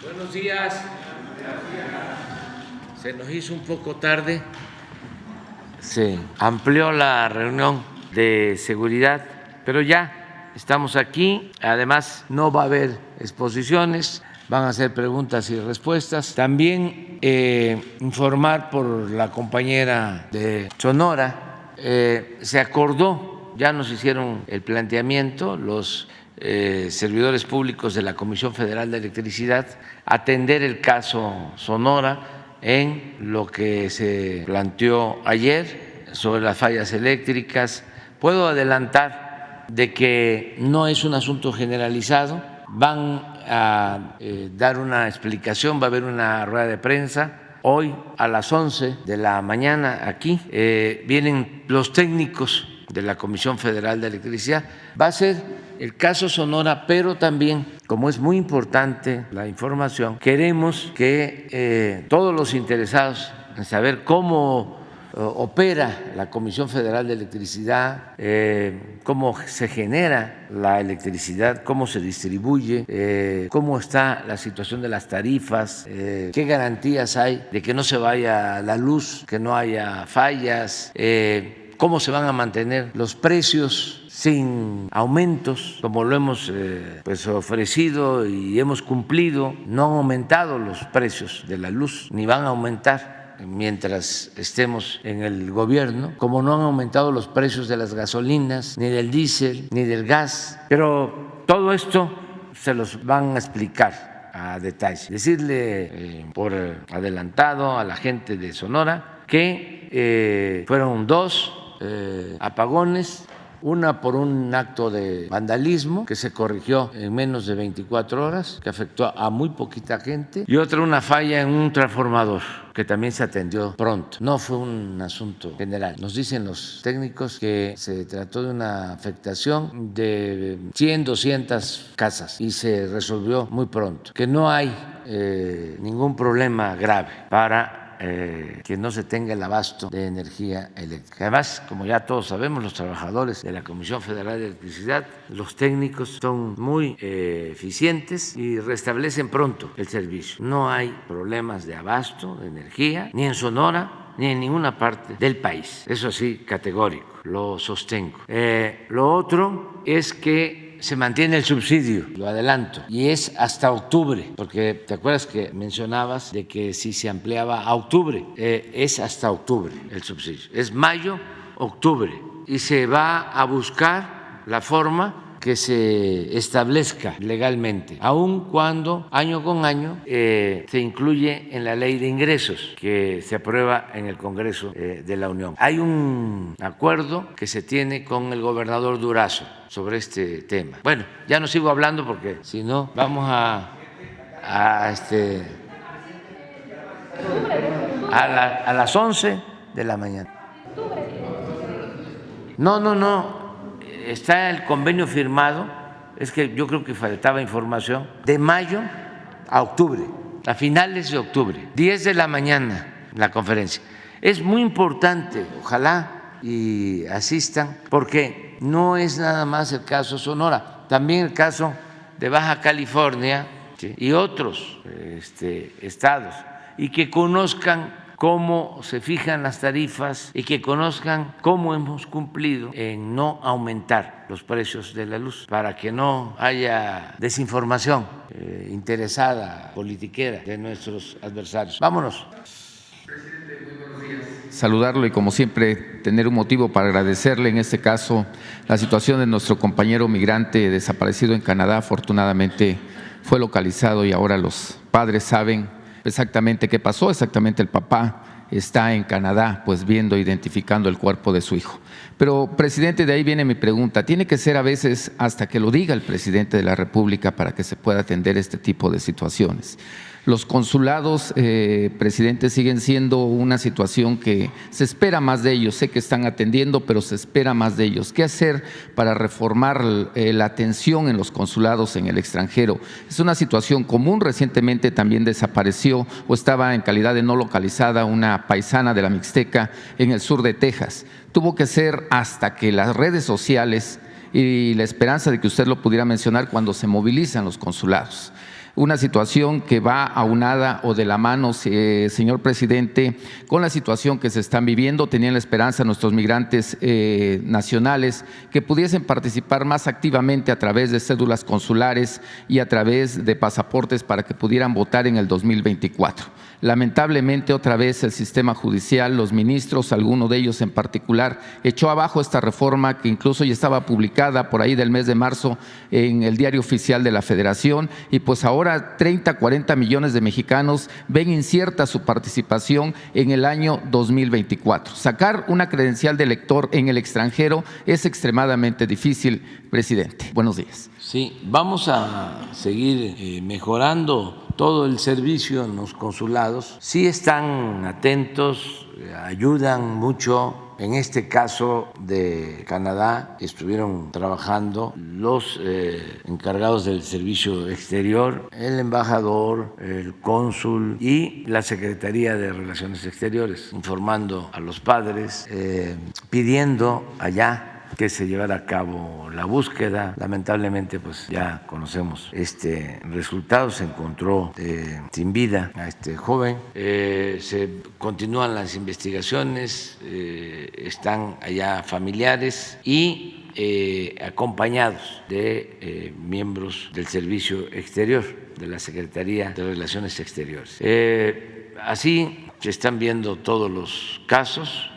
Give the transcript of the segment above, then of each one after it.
Buenos días. Se nos hizo un poco tarde. Se amplió la reunión de seguridad, pero ya estamos aquí. Además, no va a haber exposiciones, van a hacer preguntas y respuestas. También informar por la compañera de Sonora, se acordó, ya nos hicieron el planteamiento los servidores públicos de la Comisión Federal de Electricidad, atender el caso Sonora en lo que se planteó ayer sobre las fallas eléctricas. Puedo adelantar de que no es un asunto generalizado, van a dar una explicación, va a haber una rueda de prensa hoy a las 11 de la mañana aquí, vienen los técnicos de la Comisión Federal de Electricidad. Va a ser el caso Sonora, pero también, como es muy importante la información, queremos que todos los interesados en saber cómo opera la Comisión Federal de Electricidad, cómo se genera la electricidad, cómo se distribuye, cómo está la situación de las tarifas, qué garantías hay de que no se vaya la luz, que no haya fallas, cómo se van a mantener los precios sin aumentos, como lo hemos ofrecido y hemos cumplido. No han aumentado los precios de la luz, ni van a aumentar mientras estemos en el gobierno, como no han aumentado los precios de las gasolinas, ni del diésel, ni del gas. Pero todo esto se los van a explicar a detalle. Decirle por adelantado a la gente de Sonora que fueron dos apagones, una por un acto de vandalismo que se corrigió en menos de 24 horas, que afectó a muy poquita gente, y otra una falla en un transformador que también se atendió pronto. No fue un asunto general. Nos dicen los técnicos que se trató de una afectación de 100, 200 casas y se resolvió muy pronto, que no hay ningún problema grave para que no se tenga el abasto de energía eléctrica. Además, como ya todos sabemos, los trabajadores de la Comisión Federal de Electricidad, los técnicos son muy eficientes y restablecen pronto el servicio. No hay problemas de abasto de energía, ni en Sonora, ni en ninguna parte del país. Eso sí, categórico, lo sostengo. Lo otro es que se mantiene el subsidio, lo adelanto, y es hasta octubre, porque te acuerdas que mencionabas de que si se ampliaba a octubre, es hasta octubre el subsidio, es mayo, octubre, y se va a buscar la forma que se establezca legalmente, aun cuando año con año se incluye en la ley de ingresos que se aprueba en el Congreso de la Unión. Hay un acuerdo que se tiene con el gobernador Durazo sobre este tema. Bueno, ya no sigo hablando porque si no vamos a las 11 de la mañana. No. Está el convenio firmado, es que yo creo que faltaba información, de mayo a octubre, a finales de octubre, 10 de la mañana la conferencia. Es muy importante, ojalá y asistan, porque no es nada más el caso Sonora, también el caso de Baja California, ¿sí?, y otros estados, y que conozcan cómo se fijan las tarifas y que conozcan cómo hemos cumplido en no aumentar los precios de la luz, para que no haya desinformación interesada, politiquera de nuestros adversarios. Vámonos. Saludarlo y, como siempre, tener un motivo para agradecerle, en este caso, la situación de nuestro compañero migrante desaparecido en Canadá. Afortunadamente fue localizado y ahora los padres saben exactamente qué pasó. Exactamente, el papá está en Canadá, pues viendo, identificando el cuerpo de su hijo. Pero, presidente, de ahí viene mi pregunta. Tiene que ser a veces hasta que lo diga el presidente de la República para que se pueda atender este tipo de situaciones. Los consulados, presidente, siguen siendo una situación que se espera más de ellos. Sé que están atendiendo, pero se espera más de ellos. ¿Qué hacer para reformar la atención en los consulados en el extranjero? Es una situación común. Recientemente también desapareció o estaba en calidad de no localizada una paisana de la Mixteca en el sur de Texas. Tuvo que ser hasta que las redes sociales y la esperanza de que usted lo pudiera mencionar cuando se movilizan los consulados. una situación que va aunada o de la mano, señor presidente, con la situación que se están viviendo. Tenían la esperanza nuestros migrantes nacionales que pudiesen participar más activamente a través de cédulas consulares y a través de pasaportes para que pudieran votar en el 2024. Lamentablemente, otra vez el sistema judicial, los ministros, alguno de ellos en particular, echó abajo esta reforma que incluso ya estaba publicada por ahí del mes de marzo en el Diario Oficial de la Federación, y pues ahora 30, 40 millones de mexicanos ven incierta su participación en el año 2024. Sacar una credencial de elector en el extranjero es extremadamente difícil, presidente. Buenos días. Sí, vamos a seguir mejorando todo el servicio en los consulados. Sí están atentos, ayudan mucho. En este caso de Canadá estuvieron trabajando los encargados del servicio exterior, el embajador, el cónsul y la Secretaría de Relaciones Exteriores, informando a los padres, pidiendo allá que se llevara a cabo la búsqueda. Lamentablemente, pues ya conocemos este resultado. Se encontró sin vida a este joven. Se continúan las investigaciones, están allá familiares y acompañados de miembros del Servicio Exterior, de la Secretaría de Relaciones Exteriores. Así se están viendo todos los casos.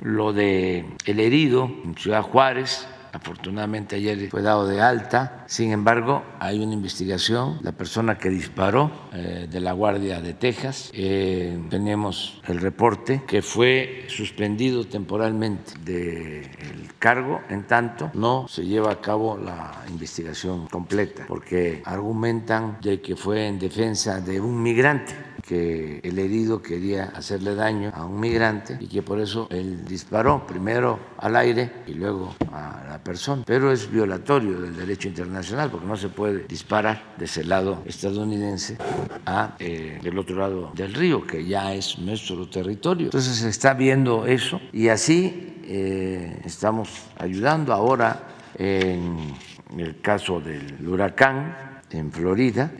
Lo de el herido en Ciudad Juárez, afortunadamente ayer fue dado de alta. Sin embargo, hay una investigación. La persona que disparó de la Guardia de Texas, tenemos el reporte que fue suspendido temporalmente del cargo, en tanto no se lleva a cabo la investigación completa, porque argumentan de que fue en defensa de un migrante, que el herido quería hacerle daño a un migrante y que por eso él disparó primero al aire y luego a la persona. Pero es violatorio del derecho internacional, porque no se puede disparar de ese lado estadounidense a del otro lado del río, que ya es nuestro territorio. Entonces se está viendo eso y así estamos ayudando. Ahora en el caso del huracán en Florida,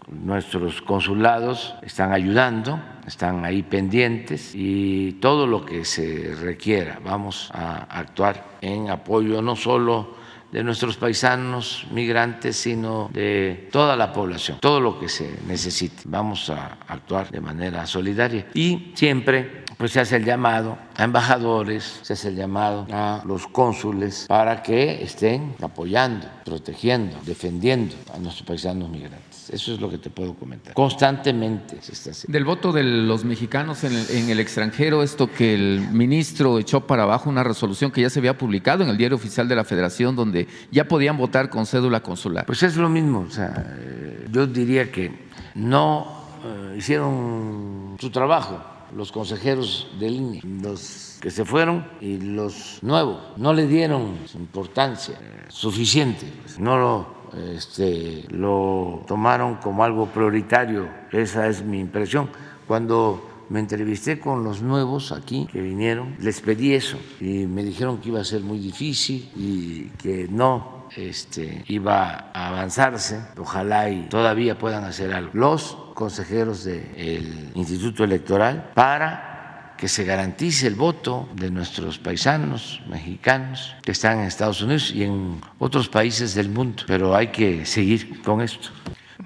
nuestros consulados están ayudando, están ahí pendientes, y todo lo que se requiera vamos a actuar en apoyo no solo de nuestros paisanos migrantes, sino de toda la población, todo lo que se necesite. Vamos a actuar de manera solidaria y siempre pues se hace el llamado a embajadores, se hace el llamado a los cónsules para que estén apoyando, protegiendo, defendiendo a nuestros paisanos migrantes. Eso es lo que te puedo comentar. Constantemente se está haciendo. Del voto de los mexicanos en el extranjero, esto que el ministro echó para abajo una resolución que ya se había publicado en el Diario Oficial de la Federación, donde ya podían votar con cédula consular. Pues es lo mismo, o sea, yo diría que no hicieron su trabajo los consejeros del INE, los que se fueron y los nuevos, no le dieron importancia suficiente, no lo tomaron como algo prioritario. Esa es mi impresión. Cuando me entrevisté con los nuevos aquí que vinieron, les pedí eso y me dijeron que iba a ser muy difícil y que no iba a avanzarse. Ojalá y todavía puedan hacer algo los consejeros del Instituto Electoral para que se garantice el voto de nuestros paisanos mexicanos que están en Estados Unidos y en otros países del mundo. Pero hay que seguir con esto.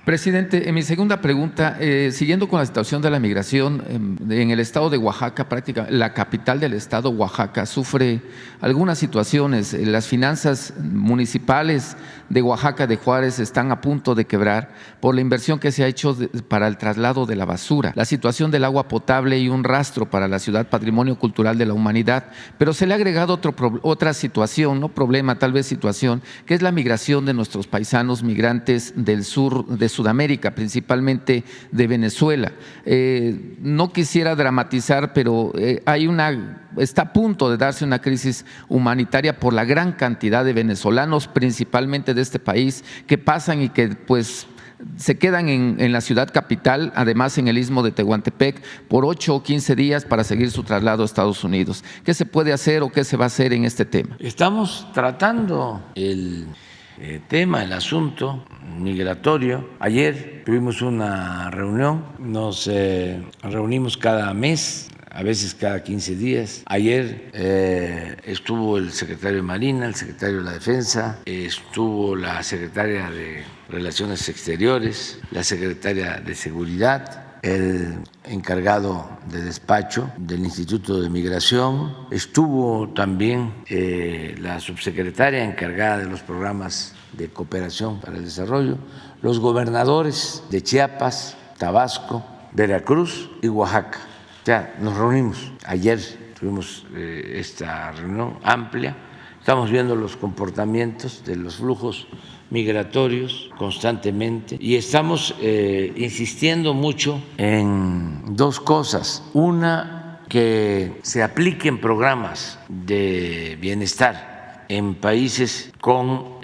Presidente, en mi segunda pregunta, siguiendo con la situación de la migración, en el estado de Oaxaca, prácticamente la capital del estado, Oaxaca, sufre algunas situaciones. Las finanzas municipales de Oaxaca, de Juárez, están a punto de quebrar por la inversión que se ha hecho para el traslado de la basura, la situación del agua potable y un rastro para la ciudad Patrimonio Cultural de la Humanidad. Pero se le ha agregado otra situación, no problema, tal vez situación, que es la migración de nuestros paisanos migrantes del sur de Sudamérica, principalmente de Venezuela. No quisiera dramatizar, pero está a punto de darse una crisis humanitaria por la gran cantidad de venezolanos, principalmente de este país, que pasan y que pues se quedan en la ciudad capital, además en el istmo de Tehuantepec, por 8 o 15 días para seguir su traslado a Estados Unidos. ¿Qué se puede hacer o qué se va a hacer en este tema? Estamos tratando el tema, el asunto migratorio. Ayer tuvimos una reunión, nos reunimos cada mes, a veces cada 15 días. Ayer estuvo el secretario de Marina, el secretario de la Defensa, estuvo la secretaria de Relaciones Exteriores, la secretaria de Seguridad, el encargado de despacho del Instituto de Migración, estuvo también la subsecretaria encargada de los programas de cooperación para el desarrollo, los gobernadores de Chiapas, Tabasco, Veracruz y Oaxaca. Ya nos reunimos, ayer tuvimos esta reunión amplia, estamos viendo los comportamientos de los flujos migratorios constantemente y estamos insistiendo mucho en dos cosas. Una, que se apliquen programas de bienestar en países con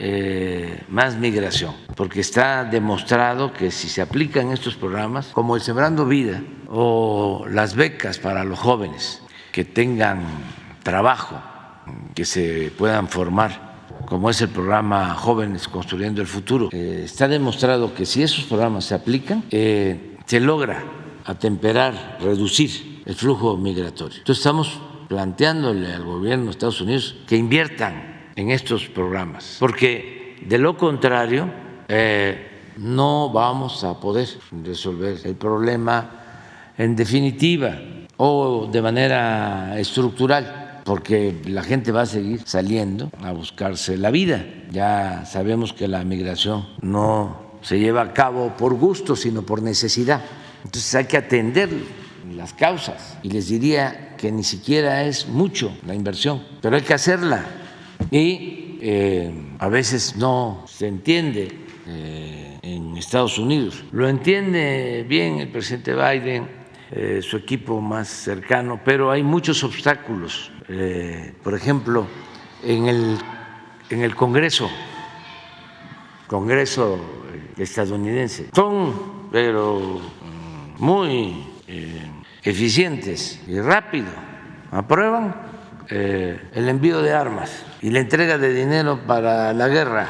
más migración, porque está demostrado que si se aplican estos programas, como el Sembrando Vida o las becas para los jóvenes que tengan trabajo, que se puedan formar, como es el programa Jóvenes Construyendo el Futuro, está demostrado que si esos programas se aplican, se logra atemperar, reducir el flujo migratorio. Entonces estamos planteándole al gobierno de Estados Unidos que inviertan en estos programas, porque de lo contrario no vamos a poder resolver el problema en definitiva o de manera estructural, porque la gente va a seguir saliendo a buscarse la vida. Ya sabemos que la migración no se lleva a cabo por gusto, sino por necesidad. Entonces hay que atender las causas y les diría que ni siquiera es mucho la inversión, pero hay que hacerla y a veces no se entiende en Estados Unidos. Lo entiende bien el presidente Biden, su equipo más cercano, pero hay muchos obstáculos. Por ejemplo, en el Congreso estadounidense, son pero muy eficientes y rápido, aprueban el envío de armas y la entrega de dinero para la guerra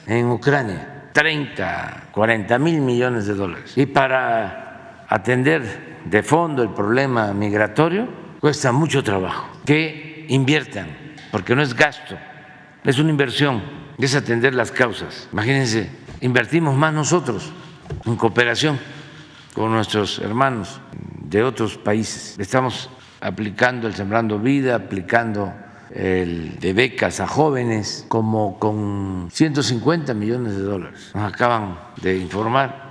en Ucrania, 30, 40 mil millones de dólares. Y para atender de fondo el problema migratorio cuesta mucho trabajo que inviertan, porque no es gasto, es una inversión, es atender las causas. Imagínense, invertimos más nosotros en cooperación con nuestros hermanos de otros países. Estamos aplicando el Sembrando Vida, aplicando el de becas a jóvenes, como con 150 millones de dólares. Nos acaban de informar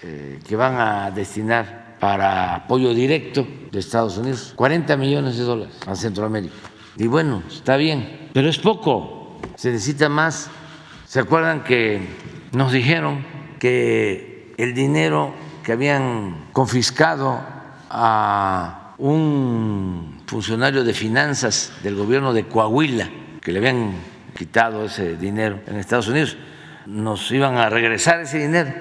que van a destinar para apoyo directo de Estados Unidos 40 millones de dólares a Centroamérica. Y bueno, está bien, pero es poco, se necesita más. ¿Se acuerdan que nos dijeron que el dinero que habían confiscado a un funcionario de finanzas del gobierno de Coahuila, que le habían quitado ese dinero en Estados Unidos, nos iban a regresar ese dinero?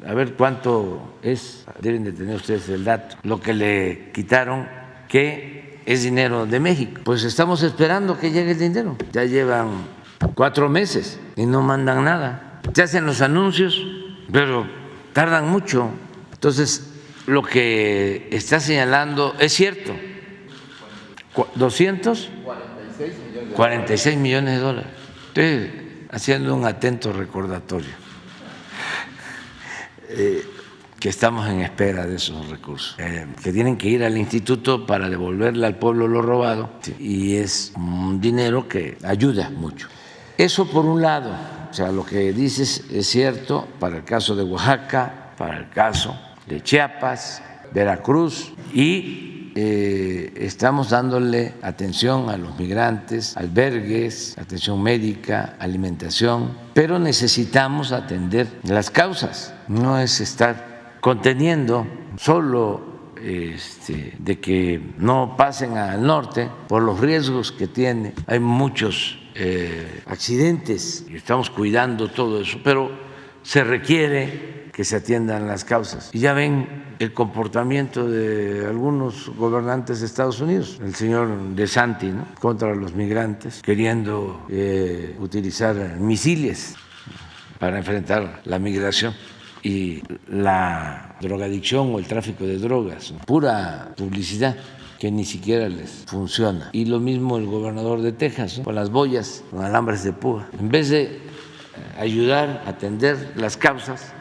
A ver cuánto es, deben de tener ustedes el dato, lo que le quitaron, que es dinero de México. Pues estamos esperando que llegue el dinero. Ya llevan 4 meses y no mandan nada. Se hacen los anuncios, pero tardan mucho. Entonces, lo que está señalando es cierto. 246 millones de dólares. Estoy haciendo un atento recordatorio. Que estamos en espera de esos recursos, que tienen que ir al instituto para devolverle al pueblo lo robado, y es un dinero que ayuda mucho. Eso por un lado, o sea, lo que dices es cierto para el caso de Oaxaca, para el caso de Chiapas, Veracruz, y estamos dándole atención a los migrantes, albergues, atención médica, alimentación, pero necesitamos atender las causas, no es estar conteniendo solo de que no pasen al norte por los riesgos que tiene. Hay muchos accidentes y estamos cuidando todo eso, pero se requiere que se atiendan las causas. Y ya ven el comportamiento de algunos gobernantes de Estados Unidos, el señor DeSantis, ¿no?, contra los migrantes, queriendo utilizar misiles para enfrentar la migración y la drogadicción o el tráfico de drogas, pura publicidad que ni siquiera les funciona. Y lo mismo el gobernador de Texas, ¿no? Con las boyas, con alambres de púa. En vez de ayudar a atender las causas,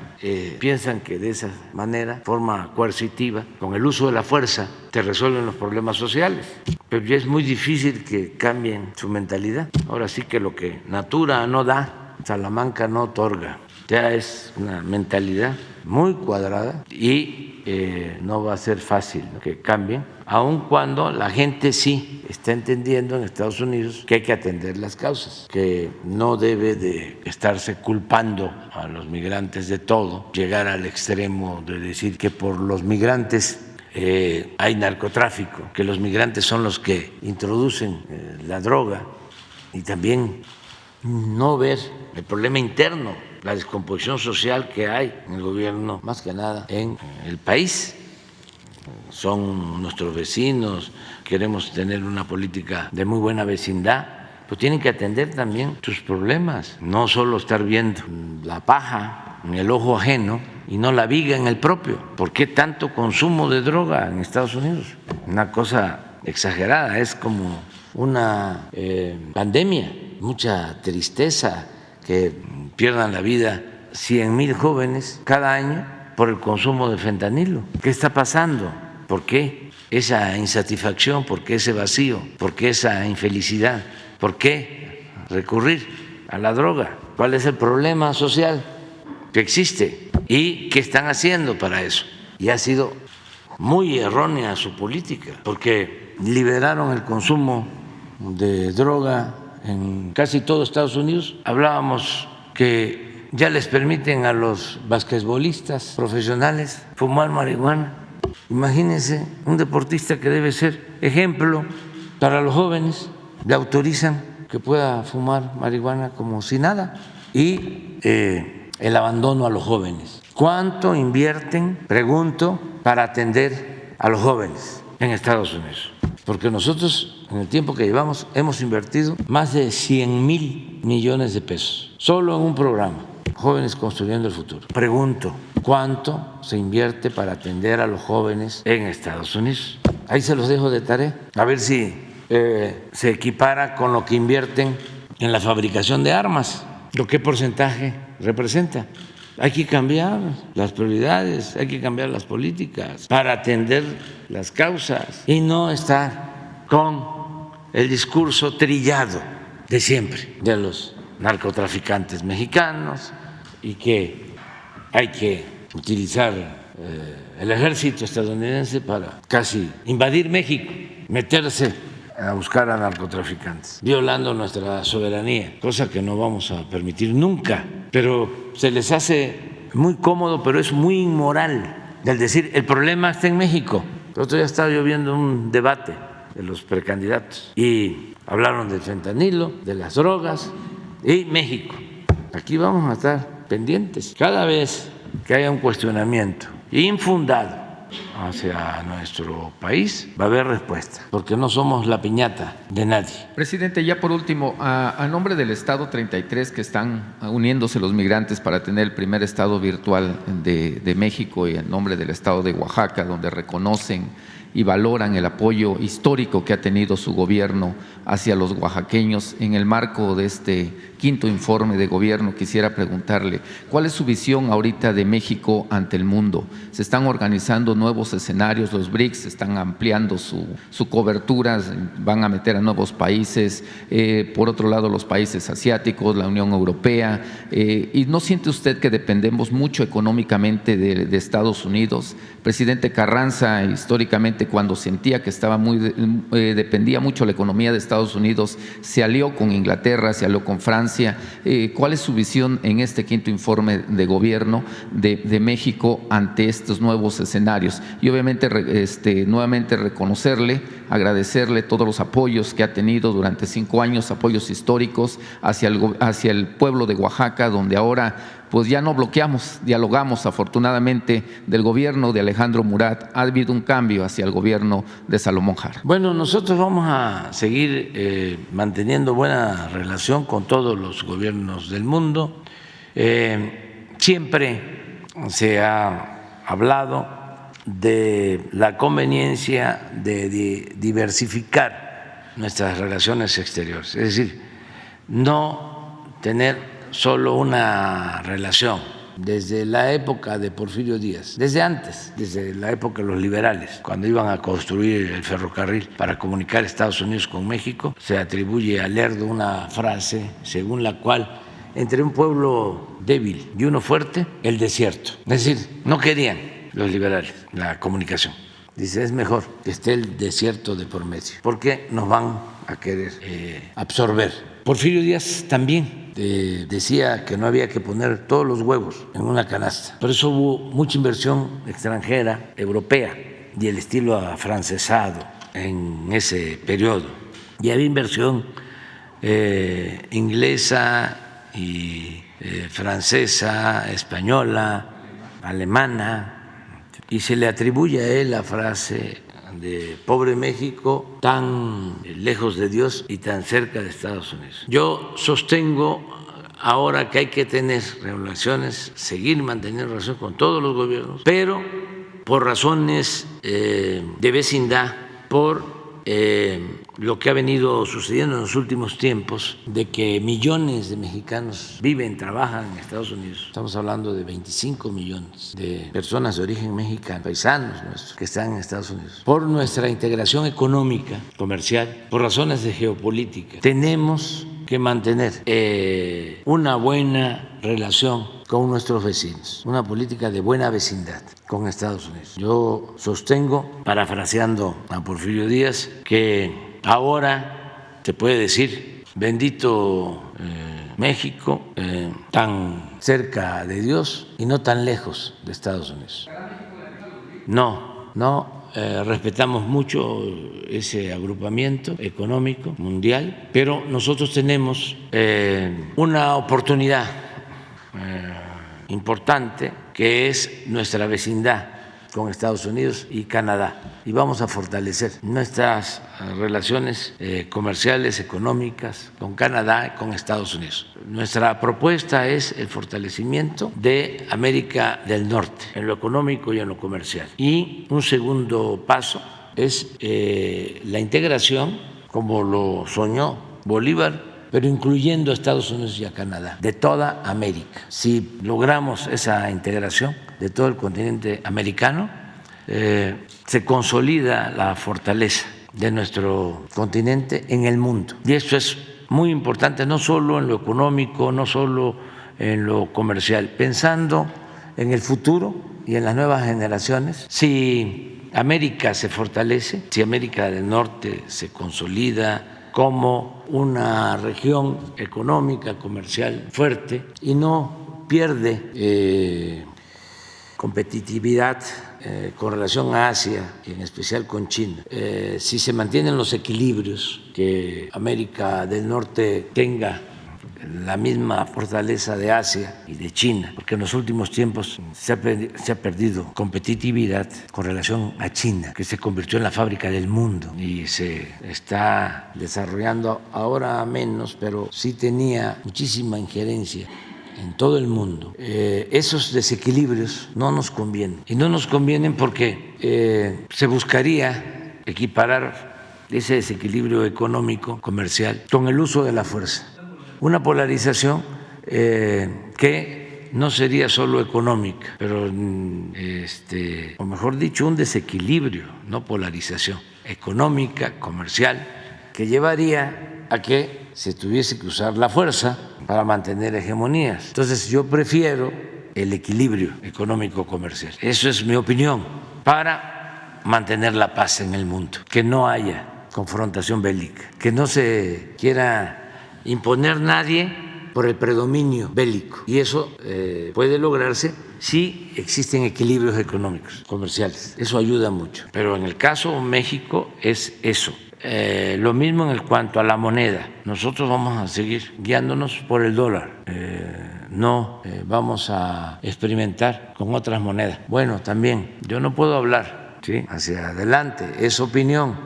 piensan que de esa manera, forma coercitiva, con el uso de la fuerza, te resuelven los problemas sociales. Pero ya es muy difícil que cambien su mentalidad. Ahora sí que lo que Natura no da, Salamanca no otorga. Ya es una mentalidad muy cuadrada y no va a ser fácil, ¿no?, que cambien, aun cuando la gente sí está entendiendo en Estados Unidos que hay que atender las causas, que no debe de estarse culpando a los migrantes de todo, llegar al extremo de decir que por los migrantes hay narcotráfico, que los migrantes son los que introducen la droga, y también no ver el problema interno, la descomposición social que hay en el gobierno, más que nada en el país. Son nuestros vecinos, queremos tener una política de muy buena vecindad, pues tienen que atender también sus problemas, no solo estar viendo la paja en el ojo ajeno y no la viga en el propio. ¿Por qué tanto consumo de droga en Estados Unidos? Una cosa exagerada, es como una pandemia, mucha tristeza, que pierdan la vida 100,000 jóvenes cada año por el consumo de fentanilo. ¿Qué está pasando? ¿Por qué esa insatisfacción? ¿Por qué ese vacío? ¿Por qué esa infelicidad? ¿Por qué recurrir a la droga? ¿Cuál es el problema social que existe? ¿Y qué están haciendo para eso? Y ha sido muy errónea su política, porque liberaron el consumo de droga en casi todo Estados Unidos. Hablábamos que ya les permiten a los basquetbolistas profesionales fumar marihuana. Imagínense, un deportista que debe ser ejemplo para los jóvenes, le autorizan que pueda fumar marihuana como si nada. Y el abandono a los jóvenes. ¿Cuánto invierten, pregunto, para atender a los jóvenes en Estados Unidos? Porque nosotros, en el tiempo que llevamos, hemos invertido más de 100,000 millones de pesos solo en un programa, Jóvenes Construyendo el Futuro. Pregunto, ¿cuánto se invierte para atender a los jóvenes en Estados Unidos? Ahí se los dejo de tarea, a ver si se equipara con lo que invierten en la fabricación de armas, lo que porcentaje representa. Hay que cambiar las prioridades, hay que cambiar las políticas para atender las causas y no estar con el discurso trillado de siempre de los narcotraficantes mexicanos y que hay que utilizar el ejército estadounidense para casi invadir México, meterse a buscar a narcotraficantes, violando nuestra soberanía, cosa que no vamos a permitir nunca. Pero se les hace muy cómodo, pero es muy inmoral, del decir el problema está en México. El otro día estaba yo viendo un debate de los precandidatos y hablaron del fentanilo, de las drogas y México. Aquí vamos a estar pendientes. Cada vez que haya un cuestionamiento infundado hacia nuestro país, va a haber respuesta, porque no somos la piñata de nadie. Presidente, ya por último, a nombre del Estado 33 que están uniéndose los migrantes para tener el primer Estado virtual de México, y en nombre del Estado de Oaxaca, donde reconocen y valoran el apoyo histórico que ha tenido su gobierno hacia los oaxaqueños, en el marco de este quinto informe de gobierno, quisiera preguntarle, ¿cuál es su visión ahorita de México ante el mundo? Se están organizando nuevos escenarios, los BRICS están ampliando su cobertura, van a meter a nuevos países, por otro lado los países asiáticos, la Unión Europea, ¿y no siente usted que dependemos mucho económicamente de Estados Unidos? Presidente Carranza, históricamente, cuando sentía que estaba dependía mucho la economía de Estados Unidos, se alió con Inglaterra, se alió con Francia. ¿Cuál es su visión en este quinto informe de gobierno de México ante estos nuevos escenarios? Y obviamente nuevamente reconocerle, agradecerle todos los apoyos que ha tenido durante 5 años, apoyos históricos hacia el pueblo de Oaxaca, donde ahora pues ya no bloqueamos, dialogamos. Afortunadamente del gobierno de Alejandro Murat ha habido un cambio hacia el gobierno de Salomón Jara. Bueno, nosotros vamos a seguir manteniendo buena relación con todos los gobiernos del mundo. Siempre se ha hablado de la conveniencia de diversificar nuestras relaciones exteriores, es decir, no tener solo una relación. Desde la época de Porfirio Díaz, desde antes, desde la época de los liberales, cuando iban a construir el ferrocarril para comunicar Estados Unidos con México, se atribuye a Lerdo una frase según la cual entre un pueblo débil y uno fuerte, el desierto. Es decir, no querían los liberales la comunicación. Dice, es mejor que esté el desierto de por medio, porque nos van a querer absorber. Porfirio Díaz también decía que no había que poner todos los huevos en una canasta. Por eso hubo mucha inversión extranjera, europea, y el estilo afrancesado en ese periodo. Y había inversión inglesa y francesa, española, alemana, y se le atribuye a él la frase de pobre México, tan lejos de Dios y tan cerca de Estados Unidos. Yo sostengo ahora que hay que tener relaciones, seguir manteniendo relaciones con todos los gobiernos, pero por razones de vecindad, por lo que ha venido sucediendo en los últimos tiempos, de que millones de mexicanos viven, trabajan en Estados Unidos. Estamos hablando de 25 millones de personas de origen mexicano, paisanos nuestros, que están en Estados Unidos. Por nuestra integración económica, comercial, por razones de geopolítica, tenemos que mantener una buena relación con nuestros vecinos, una política de buena vecindad con Estados Unidos. Yo sostengo, parafraseando a Porfirio Díaz, que ahora se puede decir, bendito México, tan cerca de Dios y no tan lejos de Estados Unidos. No. Respetamos mucho ese agrupamiento económico mundial, pero nosotros tenemos una oportunidad importante que es nuestra vecindad con Estados Unidos y Canadá, y vamos a fortalecer nuestras relaciones comerciales, económicas con Canadá y con Estados Unidos. Nuestra propuesta es el fortalecimiento de América del Norte en lo económico y en lo comercial. Y un segundo paso es la integración, como lo soñó Bolívar, pero incluyendo a Estados Unidos y a Canadá, de toda América. Si logramos esa integración de todo el continente americano, se consolida la fortaleza de nuestro continente en el mundo. Y esto es muy importante, no solo en lo económico, no solo en lo comercial, pensando en el futuro y en las nuevas generaciones. Si América se fortalece, si América del Norte se consolida como una región económica, comercial fuerte y no pierde competitividad con relación a Asia y en especial con China, si se mantienen los equilibrios, que América del Norte tenga la misma fortaleza de Asia y de China, porque en los últimos tiempos se ha perdido competitividad con relación a China, que se convirtió en la fábrica del mundo y se está desarrollando ahora menos, pero sí tenía muchísima injerencia en todo el mundo. Esos desequilibrios no nos convienen, y no nos convienen porque se buscaría equiparar ese desequilibrio económico, comercial, con el uso de la fuerza. Una polarización que no sería solo económica, pero, o mejor dicho, un desequilibrio, no polarización, económica, comercial, que llevaría a que se tuviese que usar la fuerza para mantener hegemonías. Entonces yo prefiero el equilibrio económico-comercial. Eso es mi opinión, para mantener la paz en el mundo, que no haya confrontación bélica, que no se quiera imponer nadie por el predominio bélico, y eso puede lograrse si existen equilibrios económicos, comerciales. Eso ayuda mucho, pero en el caso de México es eso. Lo mismo en cuanto a la moneda. Nosotros vamos a seguir guiándonos por el dólar, no vamos a experimentar con otras monedas. Bueno, también yo no puedo hablar, ¿sí?, hacia adelante, es opinión,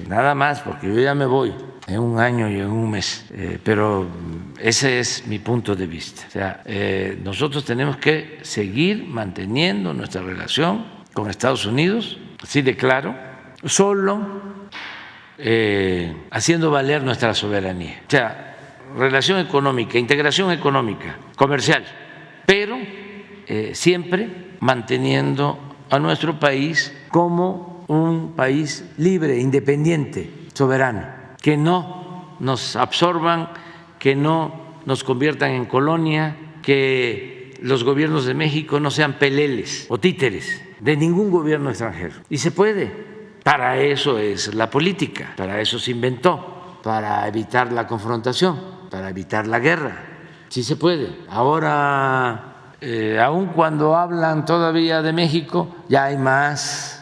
nada más, porque yo ya me voy en un año y en un mes, pero ese es mi punto de vista. O sea, nosotros tenemos que seguir manteniendo nuestra relación con Estados Unidos, así de claro, solo haciendo valer nuestra soberanía. O sea, relación económica, integración económica, comercial, pero siempre manteniendo a nuestro país como un país libre, independiente, soberano, que no nos absorban, que no nos conviertan en colonia, que los gobiernos de México no sean peleles o títeres de ningún gobierno extranjero. Y se puede. Para eso es la política, para eso se inventó, para evitar la confrontación, para evitar la guerra. Sí se puede. Ahora, aun cuando hablan todavía de México, ya hay más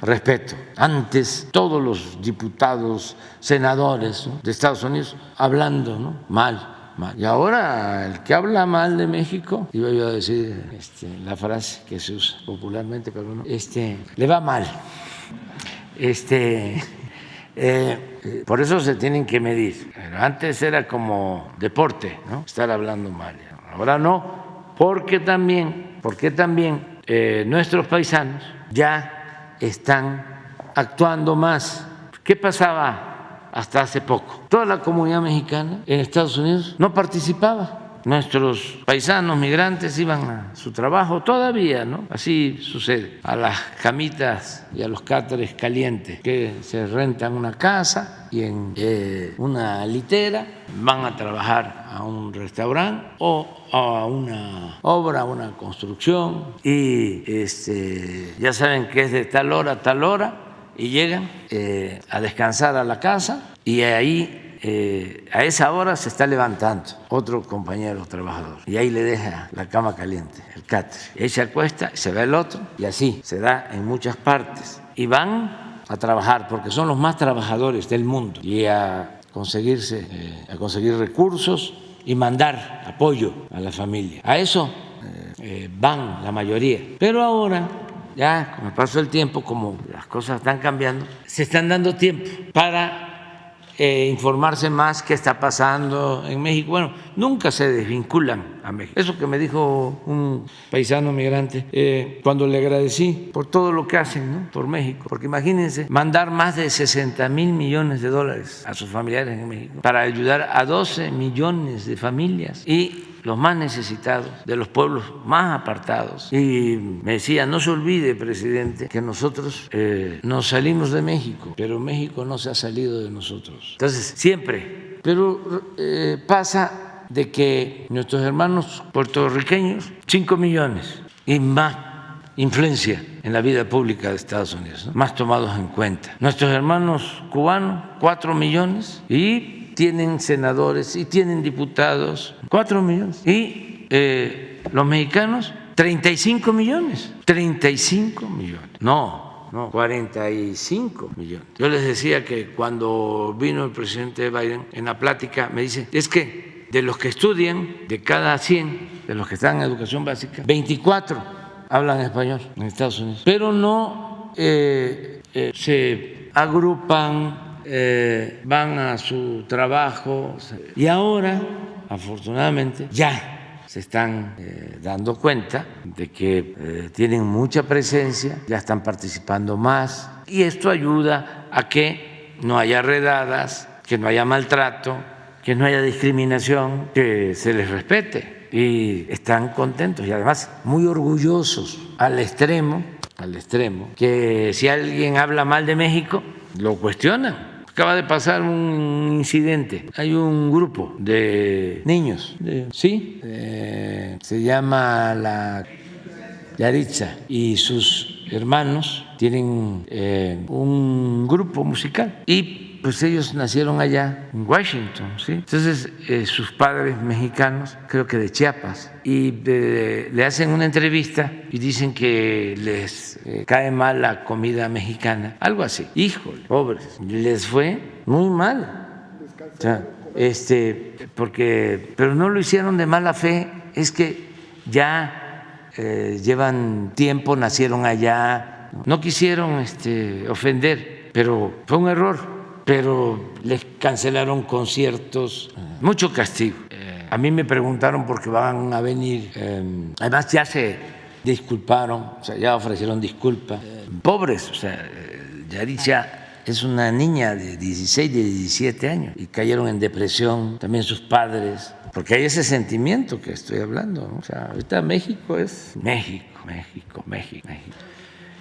respeto. Antes todos los diputados, senadores, ¿no?, de Estados Unidos hablando, ¿no?, mal. Y ahora el que habla mal de México, iba yo a decir la frase que se usa popularmente, pero no, le va mal. Por eso se tienen que medir. Antes era como deporte, ¿no?, estar hablando mal. Ahora no, porque también nuestros paisanos ya están actuando más. ¿Qué pasaba hasta hace poco? Toda la comunidad mexicana en Estados Unidos no participaba. Nuestros paisanos migrantes iban a su trabajo todavía, ¿no? Así sucede. A las camitas y a los cáteres calientes, que se rentan una casa y en una litera van a trabajar a un restaurante o a una obra, a una construcción, y ya saben que es de tal hora a tal hora, y llegan a descansar a la casa, y ahí a esa hora se está levantando otro compañero trabajador y ahí le deja la cama caliente, el cáter. Ahí se acuesta, se va el otro, y así se da en muchas partes. Y van a trabajar porque son los más trabajadores del mundo, y a conseguir recursos y mandar apoyo a la familia. A eso van la mayoría. Pero ahora, ya con el paso del tiempo, como las cosas están cambiando, se están dando tiempo para informarse más qué está pasando en México. Bueno, nunca se desvinculan a México. Eso que me dijo un paisano migrante cuando le agradecí por todo lo que hacen, ¿no?, por México. Porque imagínense, mandar más de 60,000 millones de dólares a sus familiares en México para ayudar a 12 millones de familias y los más necesitados, de los pueblos más apartados. Y me decía, no se olvide, presidente, que nosotros nos salimos de México, pero México no se ha salido de nosotros. Entonces, siempre. Pero pasa de que nuestros hermanos puertorriqueños, 5 millones y más influencia en la vida pública de Estados Unidos, ¿no?, más tomados en cuenta. Nuestros hermanos cubanos, 4 millones, y tienen senadores y tienen diputados, 4 millones. Y los mexicanos, 35 millones. 35 millones. No, 45 millones. Yo les decía que cuando vino el presidente Biden en la plática, me dice, es que de los que estudian, de cada 100, de los que están en educación básica, 24 hablan español en Estados Unidos. Pero no se agrupan, van a su trabajo, y ahora, afortunadamente, ya se están dando cuenta de que tienen mucha presencia, ya están participando más, y esto ayuda a que no haya redadas, que no haya maltrato, que no haya discriminación, que se les respete, y están contentos y además muy orgullosos, al extremo que si alguien habla mal de México, lo cuestionan. Acaba de pasar un incidente. Hay un grupo de niños, se llama la Yaritza, y sus hermanos tienen un grupo musical, y pues ellos nacieron allá en Washington, ¿sí? Entonces sus padres mexicanos, creo que de Chiapas, y le hacen una entrevista y dicen que les cae mal la comida mexicana, algo así. Híjole, pobres, les fue muy mal. O sea, pero no lo hicieron de mala fe, es que ya llevan tiempo, nacieron allá, no quisieron ofender, pero fue un error. pero les cancelaron conciertos, mucho castigo. A mí me preguntaron por qué van a venir, además ya se disculparon, o sea, ya ofrecieron disculpas. Pobres, o sea, Yaritza es una niña de 16, de 17 años y cayeron en depresión, también sus padres, porque hay ese sentimiento que estoy hablando, ¿no? O sea, ahorita México es México.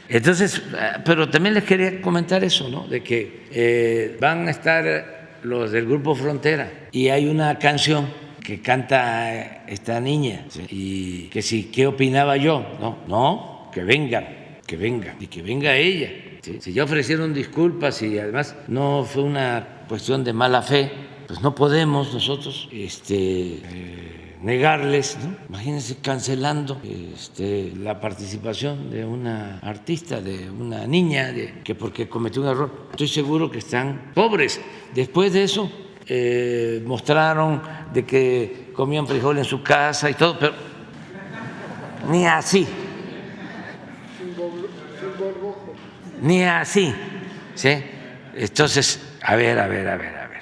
Entonces, pero también les quería comentar eso, ¿no? De que van a estar los del Grupo Frontera y hay una canción que canta esta niña, ¿sí? Y que sí, ¿qué opinaba yo? No, que vengan y que venga ella. ¿Sí? Si ya ofrecieron disculpas y además no fue una cuestión de mala fe, pues no podemos nosotros negarles, ¿no? Imagínense cancelando la participación de una artista, de una niña, que porque cometió un error. Estoy seguro que están pobres. Después de eso mostraron de que comían frijol en su casa y todo, pero ni así. Ni así, ¿sí? Entonces, a ver.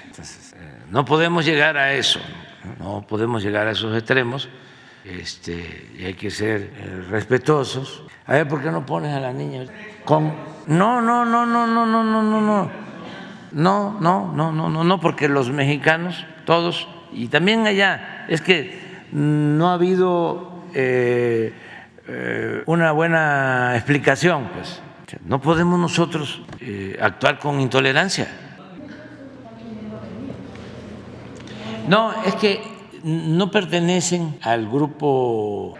Entonces, no podemos llegar a eso, no podemos llegar a esos extremos, y hay que ser respetuosos. A ver, ¿por qué no pones a la niña con? No, porque los mexicanos, todos, y también allá, es que no ha habido una buena explicación, pues. No podemos nosotros actuar con intolerancia. No, es que no pertenecen al Grupo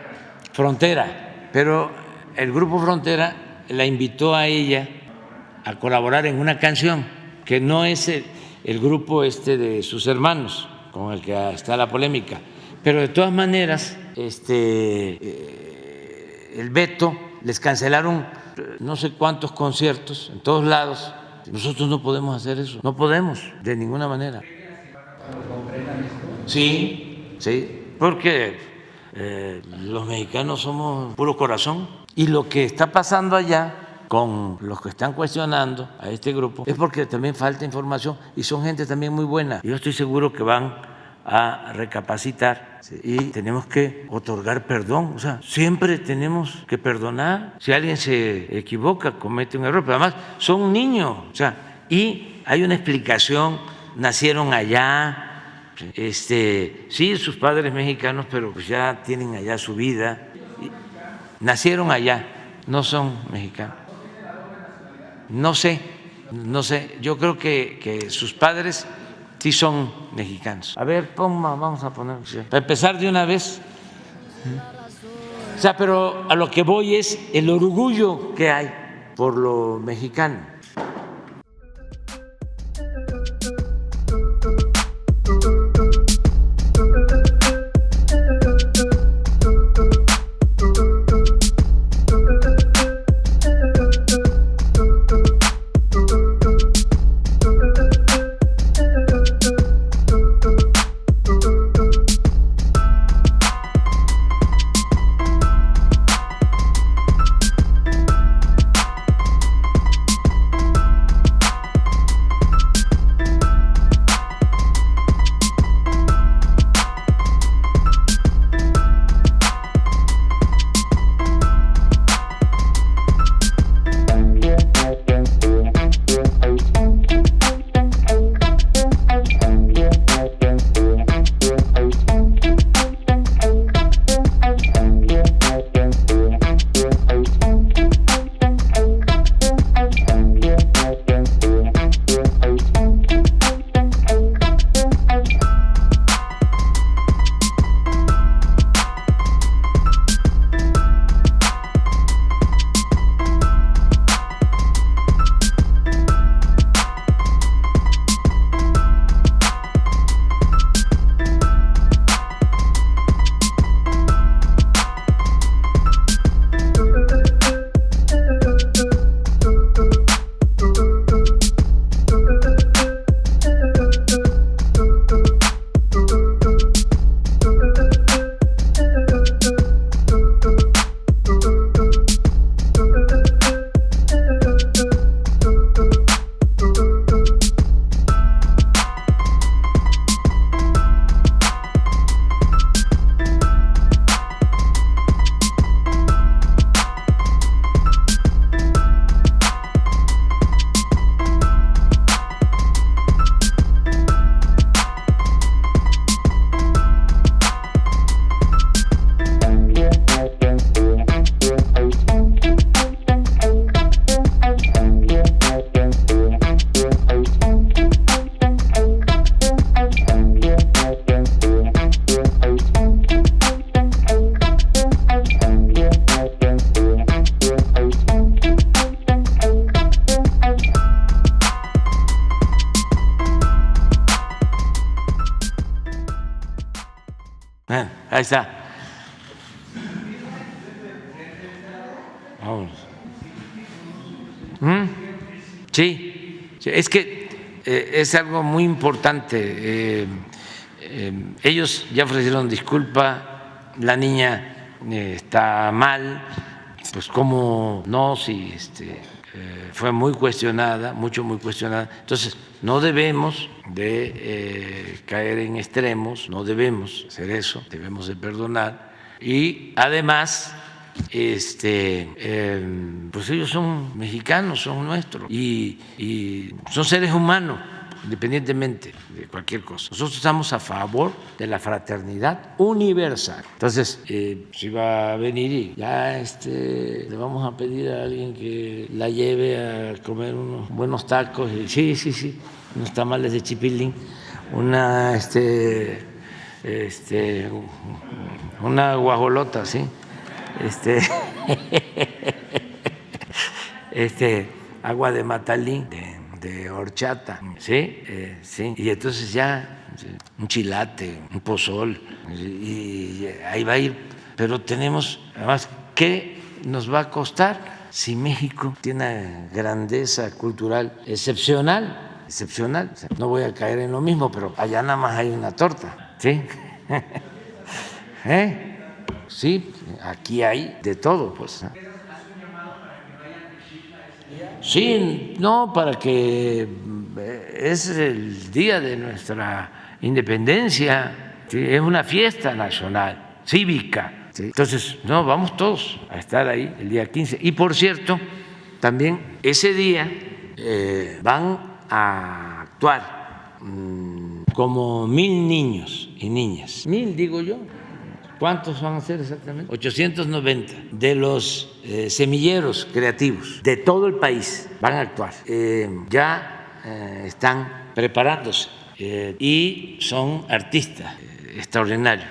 Frontera, pero el Grupo Frontera la invitó a ella a colaborar en una canción que no es el grupo de sus hermanos con el que está la polémica, pero de todas maneras el veto les cancelaron no sé cuántos conciertos en todos lados. Nosotros no podemos hacer eso, no podemos de ninguna manera. Sí, porque los mexicanos somos puro corazón y lo que está pasando allá con los que están cuestionando a este grupo es porque también falta información y son gente también muy buena. Yo estoy seguro que van a recapacitar, ¿sí? Y tenemos que otorgar perdón, o sea, siempre tenemos que perdonar. Si alguien se equivoca, comete un error, pero además son niños, o sea, y hay una explicación, nacieron allá, sí, sus padres mexicanos, pero pues ya tienen allá su vida, nacieron allá, no son mexicanos. No sé, yo creo que sus padres sí son mexicanos. A ver, vamos a poner, para empezar de una vez. O sea, pero a lo que voy es el orgullo que hay por lo mexicano. Ahí está. Vámonos. Sí, es que es algo muy importante. Ellos ya ofrecieron disculpa, la niña está mal, pues cómo no, si fue muy cuestionada, muy cuestionada. Entonces, no debemos de caer en extremos, no debemos hacer eso, debemos de perdonar. Y además, pues ellos son mexicanos, son nuestros y son seres humanos, independientemente de cualquier cosa. Nosotros estamos a favor de la fraternidad universal. Entonces, si va a venir y ya le vamos a pedir a alguien que la lleve a comer unos buenos tacos, y sí, unos tamales de chipilín, una guajolota, ¿sí? Agua de Matalín, de horchata, ¿sí? Sí. Y entonces ya un chilate, un pozol, y ahí va a ir. Pero tenemos, además, ¿qué nos va a costar si México tiene una grandeza cultural excepcional? Excepcional. O sea, no voy a caer en lo mismo, pero allá nada más hay una torta, ¿sí? Sí, aquí hay de todo, pues. Sí, no, para que es el día de nuestra independencia, ¿sí? Es una fiesta nacional, cívica, ¿sí? Entonces, no, vamos todos a estar ahí el día 15. Y por cierto, también ese día van a actuar como 1,000 niños y niñas, 1,000 digo yo. ¿Cuántos van a ser exactamente? 890 de los semilleros creativos de todo el país van a actuar. Ya están preparándose y son artistas extraordinarios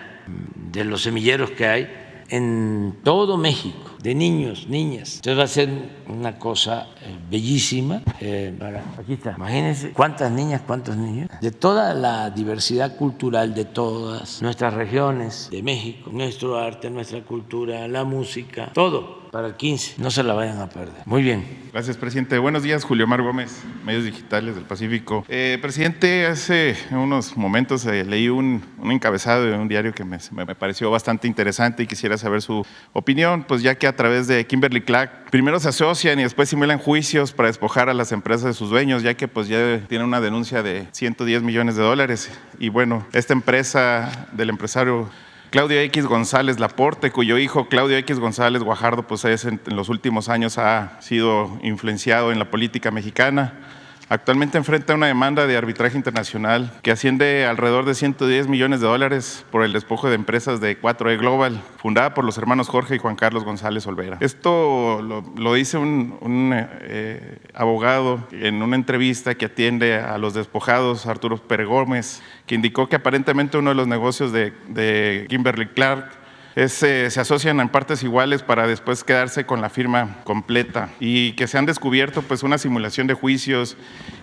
de los semilleros que hay en todo México, de niños, niñas. Entonces va a ser una cosa bellísima. Aquí está, imagínense cuántas niñas, cuántos niños, de toda la diversidad cultural de todas nuestras regiones de México, nuestro arte, nuestra cultura, la música, todo para el 15, no se la vayan a perder. Muy bien. Gracias, presidente. Buenos días, Julio Mar Gómez, Medios Digitales del Pacífico. Presidente, hace unos momentos leí un encabezado de un diario que me pareció bastante interesante y quisiera saber su opinión, pues ya que a través de Kimberly Clark primero se asocian y después simulan juicios para despojar a las empresas de sus dueños, ya que pues ya tienen una denuncia de $110 millones. Y bueno, esta empresa del empresario Claudio X González Laporte, cuyo hijo Claudio X González Guajardo pues en los últimos años ha sido influenciado en la política mexicana. Actualmente enfrenta una demanda de arbitraje internacional que asciende alrededor de $110 millones por el despojo de empresas de 4E Global, fundada por los hermanos Jorge y Juan Carlos González Olvera. Esto lo dice un abogado en una entrevista que atiende a los despojados, Arturo Pérez Gómez, que indicó que aparentemente uno de los negocios de Kimberly Clark se asocian en partes iguales para después quedarse con la firma completa, y que se han descubierto pues una simulación de juicios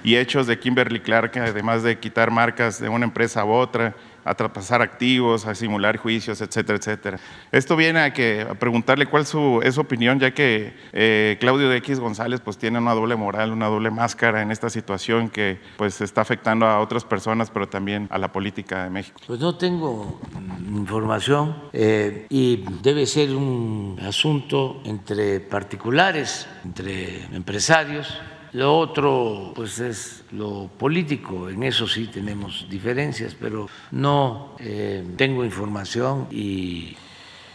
y hechos de Kimberly Clark, además de quitar marcas de una empresa a otra, a traspasar activos, a simular juicios, etcétera, etcétera. Esto viene a preguntarle cuál es su opinión, ya que Claudio X González pues tiene una doble moral, una doble máscara en esta situación que pues está afectando a otras personas, pero también a la política de México. Pues no tengo información y debe ser un asunto entre particulares, entre empresarios. Lo otro, pues, es lo político. En eso sí tenemos diferencias, pero no tengo información, y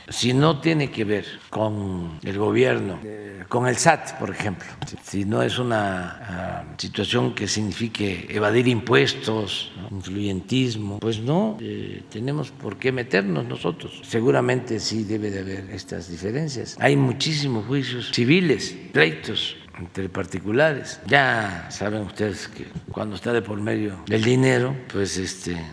si no tiene que ver con el gobierno, con el SAT, por ejemplo, si no es una situación que signifique evadir impuestos, ¿no?, influyentismo, pues no tenemos por qué meternos nosotros. Seguramente sí debe de haber estas diferencias. Hay muchísimos juicios civiles, pleitos entre particulares. Ya saben ustedes que cuando está de por medio el dinero, pues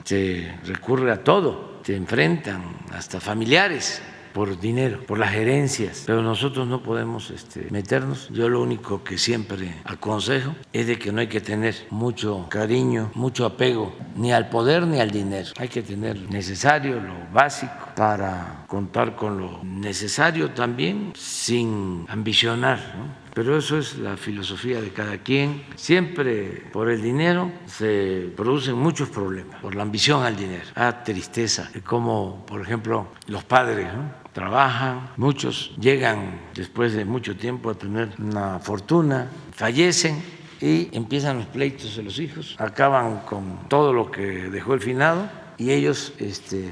se recurre a todo, se enfrentan hasta familiares por dinero, por las gerencias, pero nosotros no podemos meternos. Yo lo único que siempre aconsejo es de que no hay que tener mucho cariño, mucho apego ni al poder ni al dinero. Hay que tener lo necesario, lo básico, para contar con lo necesario también, sin ambicionar, ¿no? Pero eso es la filosofía de cada quien. Siempre por el dinero se producen muchos problemas, por la ambición al dinero. Tristeza, como por ejemplo los padres, ¿no? Trabajan, muchos llegan después de mucho tiempo a tener una fortuna, fallecen y empiezan los pleitos de los hijos, acaban con todo lo que dejó el finado y ellos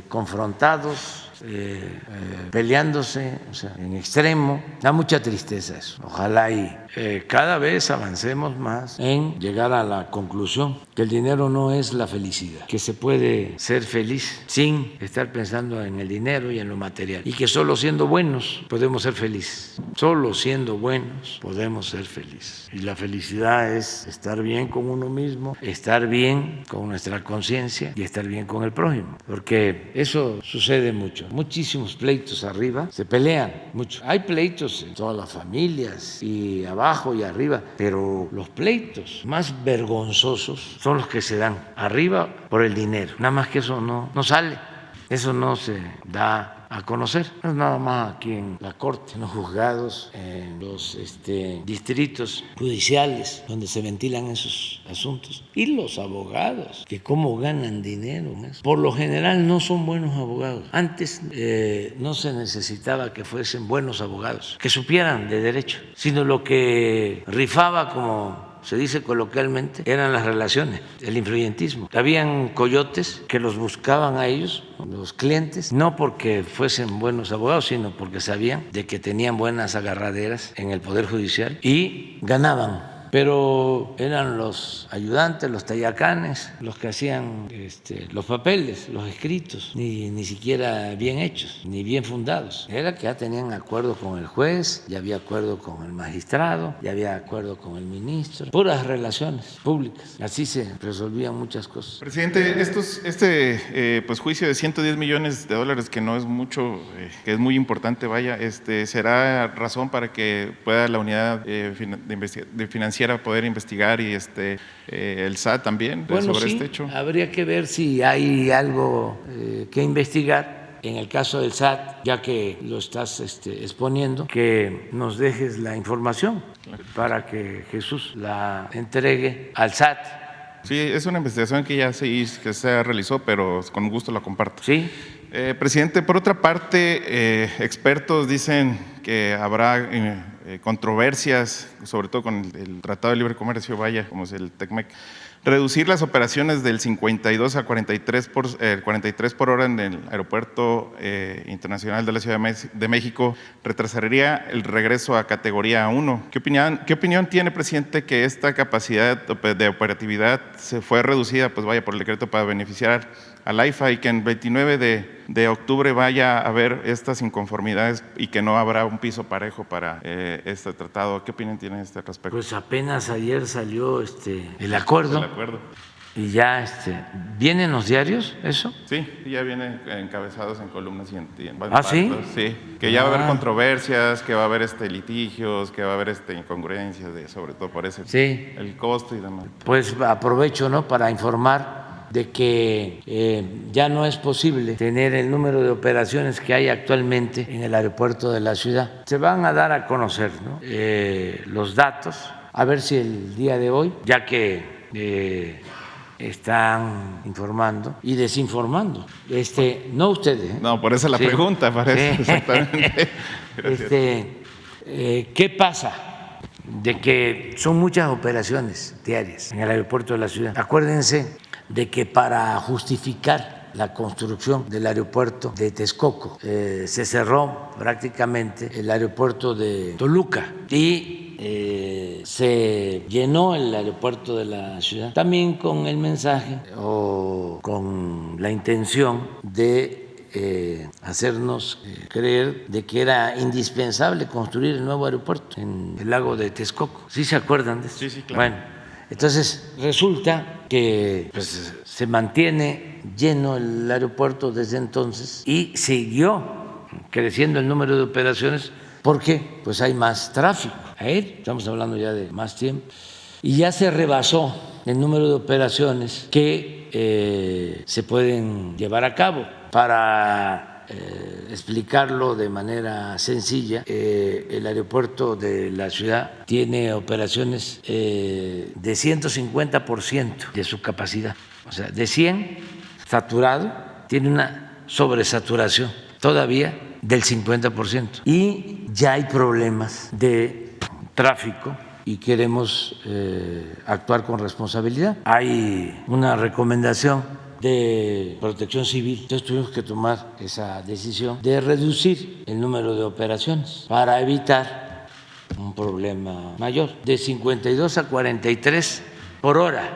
confrontados, peleándose, o sea, en extremo. Da mucha tristeza eso. Ojalá y cada vez avancemos más en llegar a la conclusión que el dinero no es la felicidad, que se puede ser feliz sin estar pensando en el dinero y en lo material, y que solo siendo buenos podemos ser felices. Solo siendo buenos podemos ser felices. Y la felicidad es estar bien con uno mismo, estar bien con nuestra conciencia y estar bien con el prójimo, porque eso sucede mucho. Muchísimos pleitos arriba se pelean mucho. Hay pleitos en todas las familias y abajo y arriba, pero los pleitos más vergonzosos son los que se dan arriba por el dinero. Nada más que eso no sale, eso no se da a conocer. No es nada más aquí en la corte, en los juzgados, en los distritos judiciales donde se ventilan esos asuntos. Y los abogados, que cómo ganan dinero. Por lo general no son buenos abogados. Antes no se necesitaba que fuesen buenos abogados, que supieran de derecho, sino lo que rifaba, como se dice coloquialmente, eran las relaciones, el influyentismo. Habían coyotes que los buscaban a ellos, los clientes, no porque fuesen buenos abogados, sino porque sabían de que tenían buenas agarraderas en el Poder Judicial y ganaban. Pero eran los ayudantes, los tayacanes, los que hacían los papeles, los escritos, ni siquiera bien hechos, ni bien fundados. Era que ya tenían acuerdo con el juez, ya había acuerdo con el magistrado, ya había acuerdo con el ministro, puras relaciones públicas. Así se resolvían muchas cosas. Presidente, pues juicio de 110 millones de dólares, que no es mucho, que es muy importante, vaya, ¿será razón para que pueda la unidad de financiera poder investigar y el SAT también sobre este hecho? Habría que ver si hay algo que investigar. En el caso del SAT, ya que lo estás exponiendo, que nos dejes la información para que Jesús la entregue al SAT. Sí, es una investigación que ya se realizó, pero con gusto la comparto. Sí. Presidente, por otra parte, expertos dicen que habrá controversias, sobre todo con el Tratado de Libre Comercio, vaya, como es el TECMEC. Reducir las operaciones del 52 a 43 por hora en el Aeropuerto Internacional de la Ciudad de México retrasaría el regreso a categoría 1. ¿Qué opinión tiene, presidente, que esta capacidad de operatividad se fue reducida, pues vaya, por el decreto para beneficiar al AIFA, y que en 29 de octubre vaya a haber estas inconformidades y que no habrá un piso parejo para este tratado? ¿Qué opinión tiene este respecto? Pues apenas ayer salió el acuerdo. El acuerdo. Y ya ¿vienen los diarios eso? Sí, ya viene encabezados en columnas y en ¿sí? Sí, que ya va a haber controversias, que va a haber litigios, que va a haber incongruencias, sobre todo por ese, sí, el costo y demás. Pues aprovecho, ¿no?, para informar de que ya no es posible tener el número de operaciones que hay actualmente en el aeropuerto de la ciudad. Se van a dar a conocer, ¿no?, los datos, a ver si el día de hoy, ya que están informando y desinformando. No ustedes. No, por eso la pregunta, parece. Sí. Exactamente. ¿Qué pasa? De que son muchas operaciones diarias en el aeropuerto de la ciudad. Acuérdense de que para justificar la construcción del aeropuerto de Texcoco se cerró prácticamente el aeropuerto de Toluca y se llenó el aeropuerto de la ciudad, también con el mensaje o con la intención de hacernos creer de que era indispensable construir el nuevo aeropuerto en el lago de Texcoco. ¿Sí se acuerdan de eso? Sí, claro. Bueno, entonces resulta que pues, se mantiene lleno el aeropuerto desde entonces y siguió creciendo el número de operaciones porque pues hay más tráfico aéreo, estamos hablando ya de más tiempo, y ya se rebasó el número de operaciones que se pueden llevar a cabo. Para explicarlo de manera sencilla, el aeropuerto de la ciudad tiene operaciones de 150% de su capacidad, o sea, de 100 saturado, tiene una sobresaturación todavía del 50%, y ya hay problemas de tráfico y queremos actuar con responsabilidad. Hay una recomendación de Protección Civil, entonces tuvimos que tomar esa decisión de reducir el número de operaciones para evitar un problema mayor, de 52 a 43 por hora.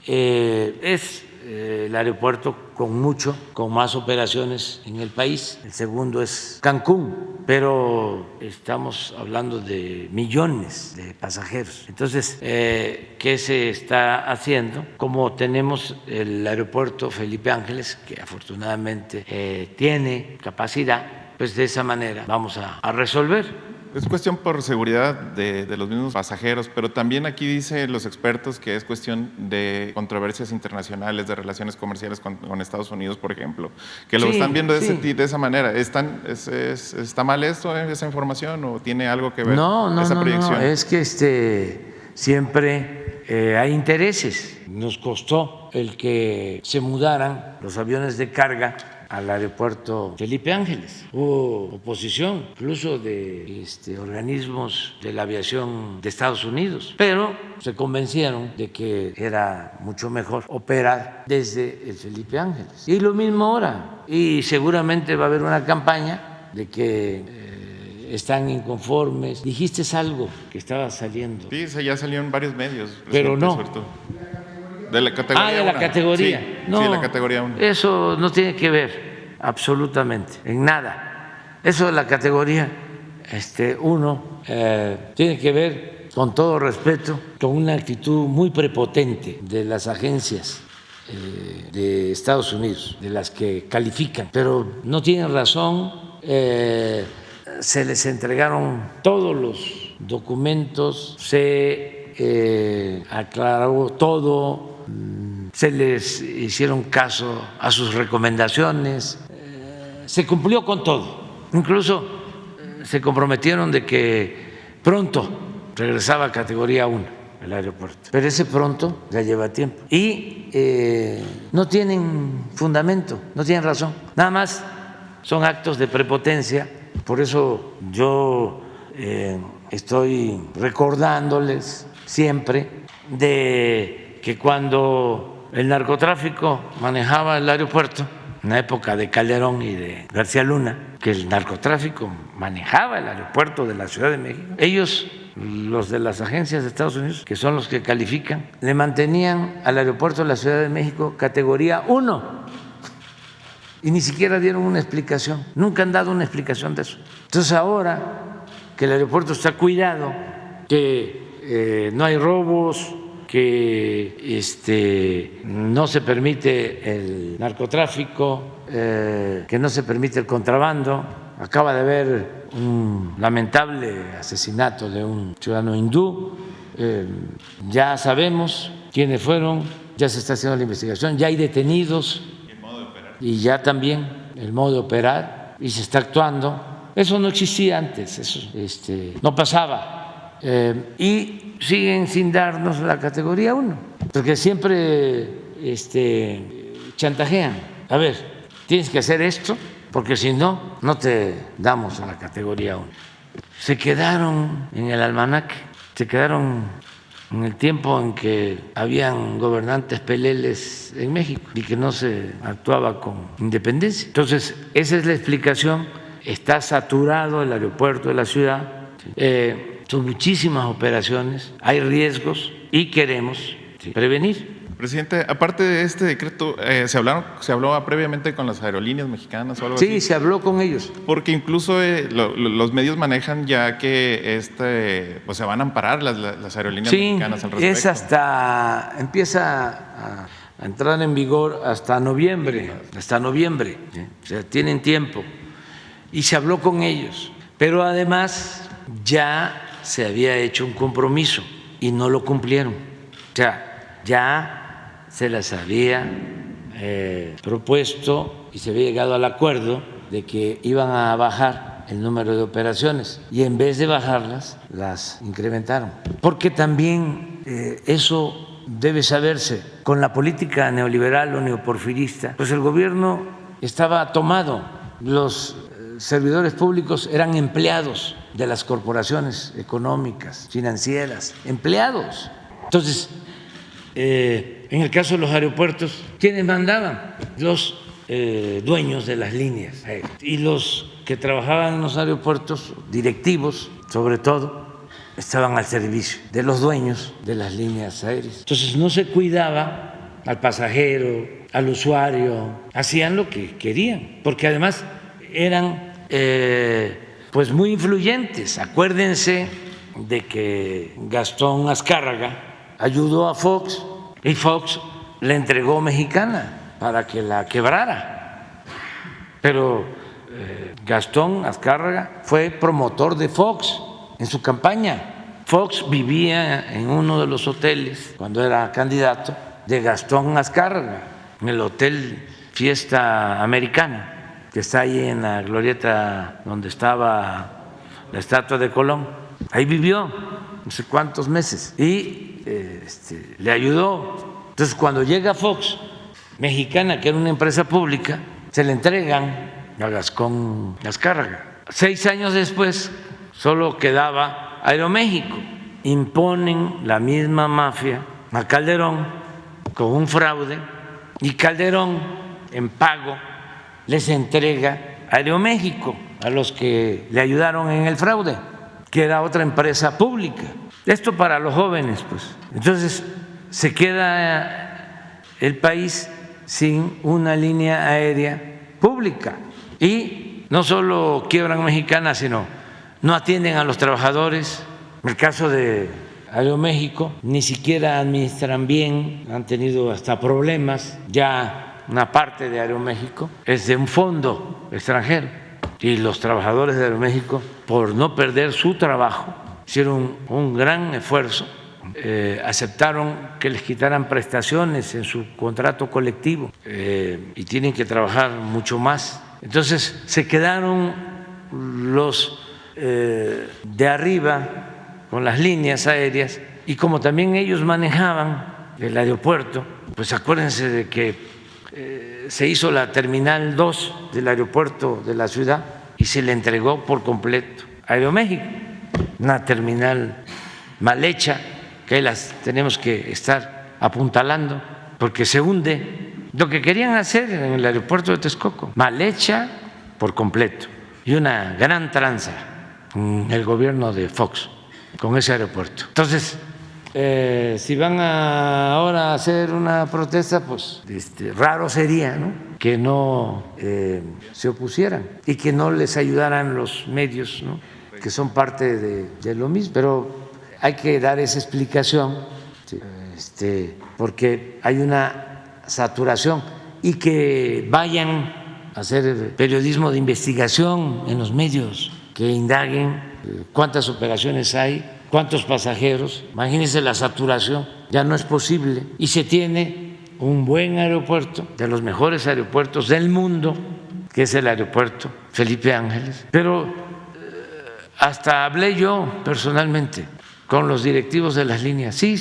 Es el aeropuerto con más operaciones en el país. El segundo es Cancún, pero estamos hablando de millones de pasajeros. Entonces, ¿qué se está haciendo? Como tenemos el aeropuerto Felipe Ángeles, que afortunadamente tiene capacidad, pues de esa manera vamos a resolver. Es cuestión por seguridad de los mismos pasajeros, pero también aquí dicen los expertos que es cuestión de controversias internacionales, de relaciones comerciales con Estados Unidos, por ejemplo, que lo están viendo de esa manera. ¿Está mal esto, esa información, o tiene algo que ver esa proyección? No, es que siempre hay intereses. Nos costó el que se mudaran los aviones de carga al aeropuerto Felipe Ángeles. Hubo oposición, incluso de organismos de la aviación de Estados Unidos, pero se convencieron de que era mucho mejor operar desde el Felipe Ángeles. Y lo mismo ahora, y seguramente va a haber una campaña de que están inconformes. Dijiste algo que estaba saliendo. Sí, ya salió en varios medios. Pero no. De la categoría de la 1. categoría. Sí, no, sí, la categoría 1. Eso no tiene que ver absolutamente en nada. Eso de la categoría 1 tiene que ver, con todo respeto, con una actitud muy prepotente de las agencias de Estados Unidos, de las que califican, pero no tienen razón. Se les entregaron todos los documentos, se aclaró todo, se les hicieron caso a sus recomendaciones, se cumplió con todo. Incluso se comprometieron de que pronto regresaba a categoría 1 el aeropuerto, pero ese pronto ya lleva tiempo y no tienen fundamento, no tienen razón, nada más son actos de prepotencia. Por eso yo estoy recordándoles siempre de que cuando el narcotráfico manejaba el aeropuerto, en la época de Calderón y de García Luna, que el narcotráfico manejaba el aeropuerto de la Ciudad de México, ellos, los de las agencias de Estados Unidos, que son los que califican, le mantenían al aeropuerto de la Ciudad de México categoría 1 y ni siquiera dieron una explicación, nunca han dado una explicación de eso. Entonces ahora que el aeropuerto está cuidado, que no hay robos, que no se permite el narcotráfico, que no se permite el contrabando. Acaba de haber un lamentable asesinato de un ciudadano hindú. Ya sabemos quiénes fueron, ya se está haciendo la investigación, ya hay detenidos y ya también el modo de operar, y se está actuando. Eso no existía antes, eso no pasaba. Y siguen sin darnos la categoría 1, porque siempre chantajean. A ver, tienes que hacer esto, porque si no, no te damos la categoría 1. Se quedaron en el almanaque, se quedaron en el tiempo en que habían gobernantes peleles en México y que no se actuaba con independencia. Entonces, esa es la explicación. Está saturado el aeropuerto de la ciudad. Son muchísimas operaciones, hay riesgos y queremos prevenir. Presidente, aparte de este decreto, ¿se habló previamente con las aerolíneas mexicanas o algo así? Sí, se habló con ellos. Porque incluso los medios manejan ya que pues se van a amparar las aerolíneas mexicanas al respecto. Sí, empieza a entrar en vigor hasta noviembre, o sea, tienen tiempo. y se habló con ellos, pero además ya se había hecho un compromiso y no lo cumplieron. O sea, ya se les había propuesto y se había llegado al acuerdo de que iban a bajar el número de operaciones y en vez de bajarlas, las incrementaron. Porque también eso debe saberse, con la política neoliberal o neoporfirista, pues el gobierno estaba tomado, los servidores públicos eran empleados de las corporaciones económicas, financieras, empleados. Entonces, en el caso de los aeropuertos, ¿quiénes mandaban? Los dueños de las líneas y los que trabajaban en los aeropuertos, directivos sobre todo, estaban al servicio de los dueños de las líneas aéreas. Entonces no se cuidaba al pasajero, al usuario, hacían lo que querían, porque además eran pues muy influyentes. Acuérdense de que Gastón Azcárraga ayudó a Fox y Fox le entregó Mexicana para que la quebrara. Pero Gastón Azcárraga fue promotor de Fox en su campaña. Fox vivía en uno de los hoteles, cuando era candidato, de Gastón Azcárraga, en el Hotel Fiesta Americana, que está ahí en la glorieta donde estaba la estatua de Colón. Ahí vivió no sé cuántos meses y le ayudó. Entonces, cuando llega Fox Mexicana, que era una empresa pública, se le entregan a Gastón Azcárraga. 6 años después, solo quedaba Aeroméxico. Imponen la misma mafia a Calderón con un fraude y Calderón, en pago, les entrega Aeroméxico a los que le ayudaron en el fraude, que era otra empresa pública. Esto para los jóvenes, pues. Entonces, se queda el país sin una línea aérea pública. Y no solo quiebran Mexicana, sino no atienden a los trabajadores. En el caso de Aeroméxico, ni siquiera administran bien, han tenido hasta problemas. Ya una parte de Aeroméxico es de un fondo extranjero y los trabajadores de Aeroméxico, por no perder su trabajo, hicieron un gran esfuerzo, aceptaron que les quitaran prestaciones en su contrato colectivo y tienen que trabajar mucho más. Entonces se quedaron los de arriba con las líneas aéreas y como también ellos manejaban el aeropuerto, pues acuérdense de que se hizo la Terminal 2 del aeropuerto de la ciudad y se le entregó por completo a Aeroméxico, una terminal mal hecha que las tenemos que estar apuntalando porque se hunde. Lo que querían hacer en el aeropuerto de Texcoco, mal hecha por completo y una gran tranza en el gobierno de Fox con ese aeropuerto. Entonces, si van ahora a hacer una protesta, pues raro sería, ¿no?, que no se opusieran y que no les ayudaran los medios, ¿no?, que son parte de lo mismo. Pero hay que dar esa explicación, porque hay una saturación y que vayan a hacer periodismo de investigación en los medios, que indaguen cuántas operaciones hay, cuántos pasajeros. Imagínense la saturación, ya no es posible. Y se tiene un buen aeropuerto, de los mejores aeropuertos del mundo, que es el aeropuerto Felipe Ángeles. Pero hasta hablé yo personalmente con los directivos de las líneas. Sí.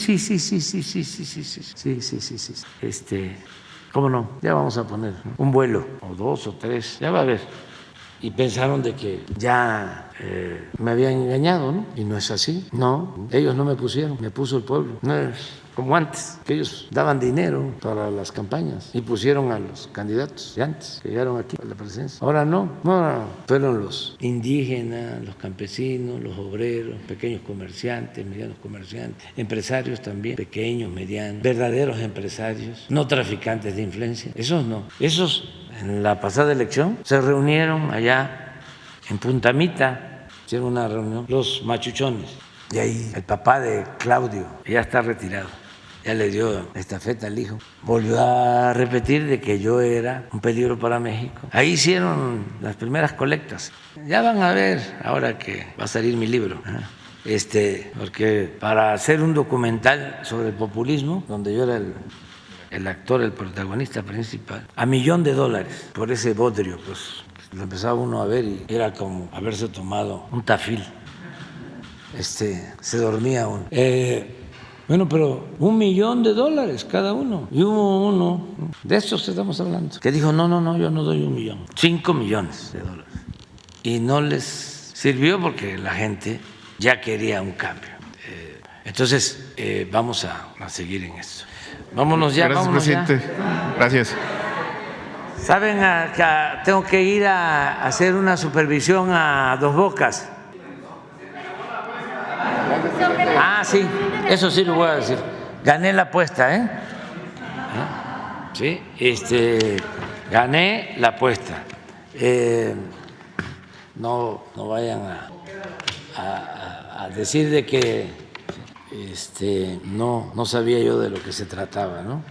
¿Cómo no? Ya vamos a poner un vuelo, o 2 o 3, ya va a haber. Y pensaron de que ya me habían engañado, ¿no? Y no es así. No, ellos no me pusieron, me puso el pueblo. No es como antes, que ellos daban dinero para las campañas y pusieron a los candidatos de antes, que llegaron aquí a la presidencia. Ahora no, fueron los indígenas, los campesinos, los obreros, pequeños comerciantes, medianos comerciantes, empresarios también, pequeños, medianos, verdaderos empresarios, no traficantes de influencia. Esos no. Esos, en la pasada elección, se reunieron allá en Punta Mita, hicieron una reunión, los machuchones. Y ahí el papá de Claudio, ya está retirado, ya le dio estafeta al hijo. Volvió a repetir de que yo era un peligro para México. Ahí hicieron las primeras colectas. Ya van a ver ahora que va a salir mi libro. Porque para hacer un documental sobre el populismo, donde yo era el actor, el protagonista principal, $1 millón por ese bodrio, pues lo empezaba uno a ver y era como haberse tomado un tafil. Se dormía uno. Bueno, pero $1 millón cada uno. Y hubo uno, de estos que estamos hablando, que dijo, no, yo no doy $1 millón, $5 millones. Y no les sirvió porque la gente ya quería un cambio. Entonces, vamos a seguir en esto. Vámonos ya, gracias, vámonos presidente. Ya. Gracias. Saben, acá tengo que ir a hacer una supervisión a Dos Bocas. Sí, eso sí lo voy a decir. Gané la apuesta, ¿eh? Sí, gané la apuesta. No vayan a decir de que no sabía yo de lo que se trataba, ¿no?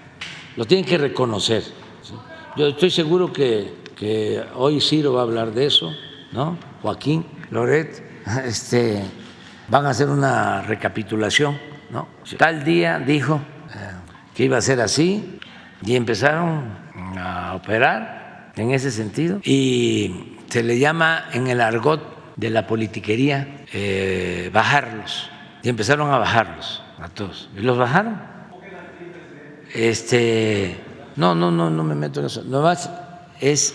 Lo tienen que reconocer. ¿Sí? Yo estoy seguro que hoy Ciro va a hablar de eso, ¿no? Joaquín, Loret, van a hacer una recapitulación, ¿no? Tal día dijo que iba a ser así y empezaron a operar en ese sentido y se le llama en el argot de la politiquería bajarlos y empezaron a bajarlos a todos y los bajaron. No me meto en eso. No más es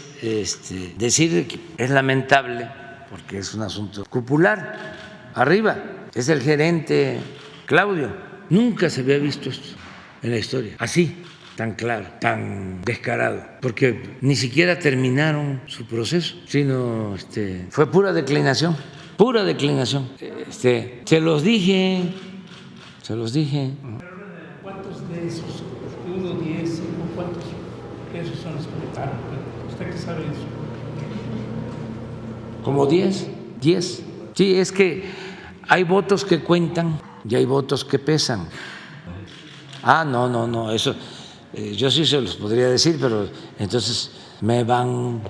decir que es lamentable porque es un asunto cupular. Arriba es el gerente Claudio. Nunca se había visto esto en la historia, así, tan claro, tan descarado, porque ni siquiera terminaron su proceso, sino fue pura declinación, pura declinación. Se los dije. ¿Cuántos de esos? 1, 10, 5, ¿cuántos de esos son los que votaron? ¿Usted qué sabe eso? Como 10. Sí, es que hay votos que cuentan y hay votos que pesan. No, eso yo sí se los podría decir, pero entonces me van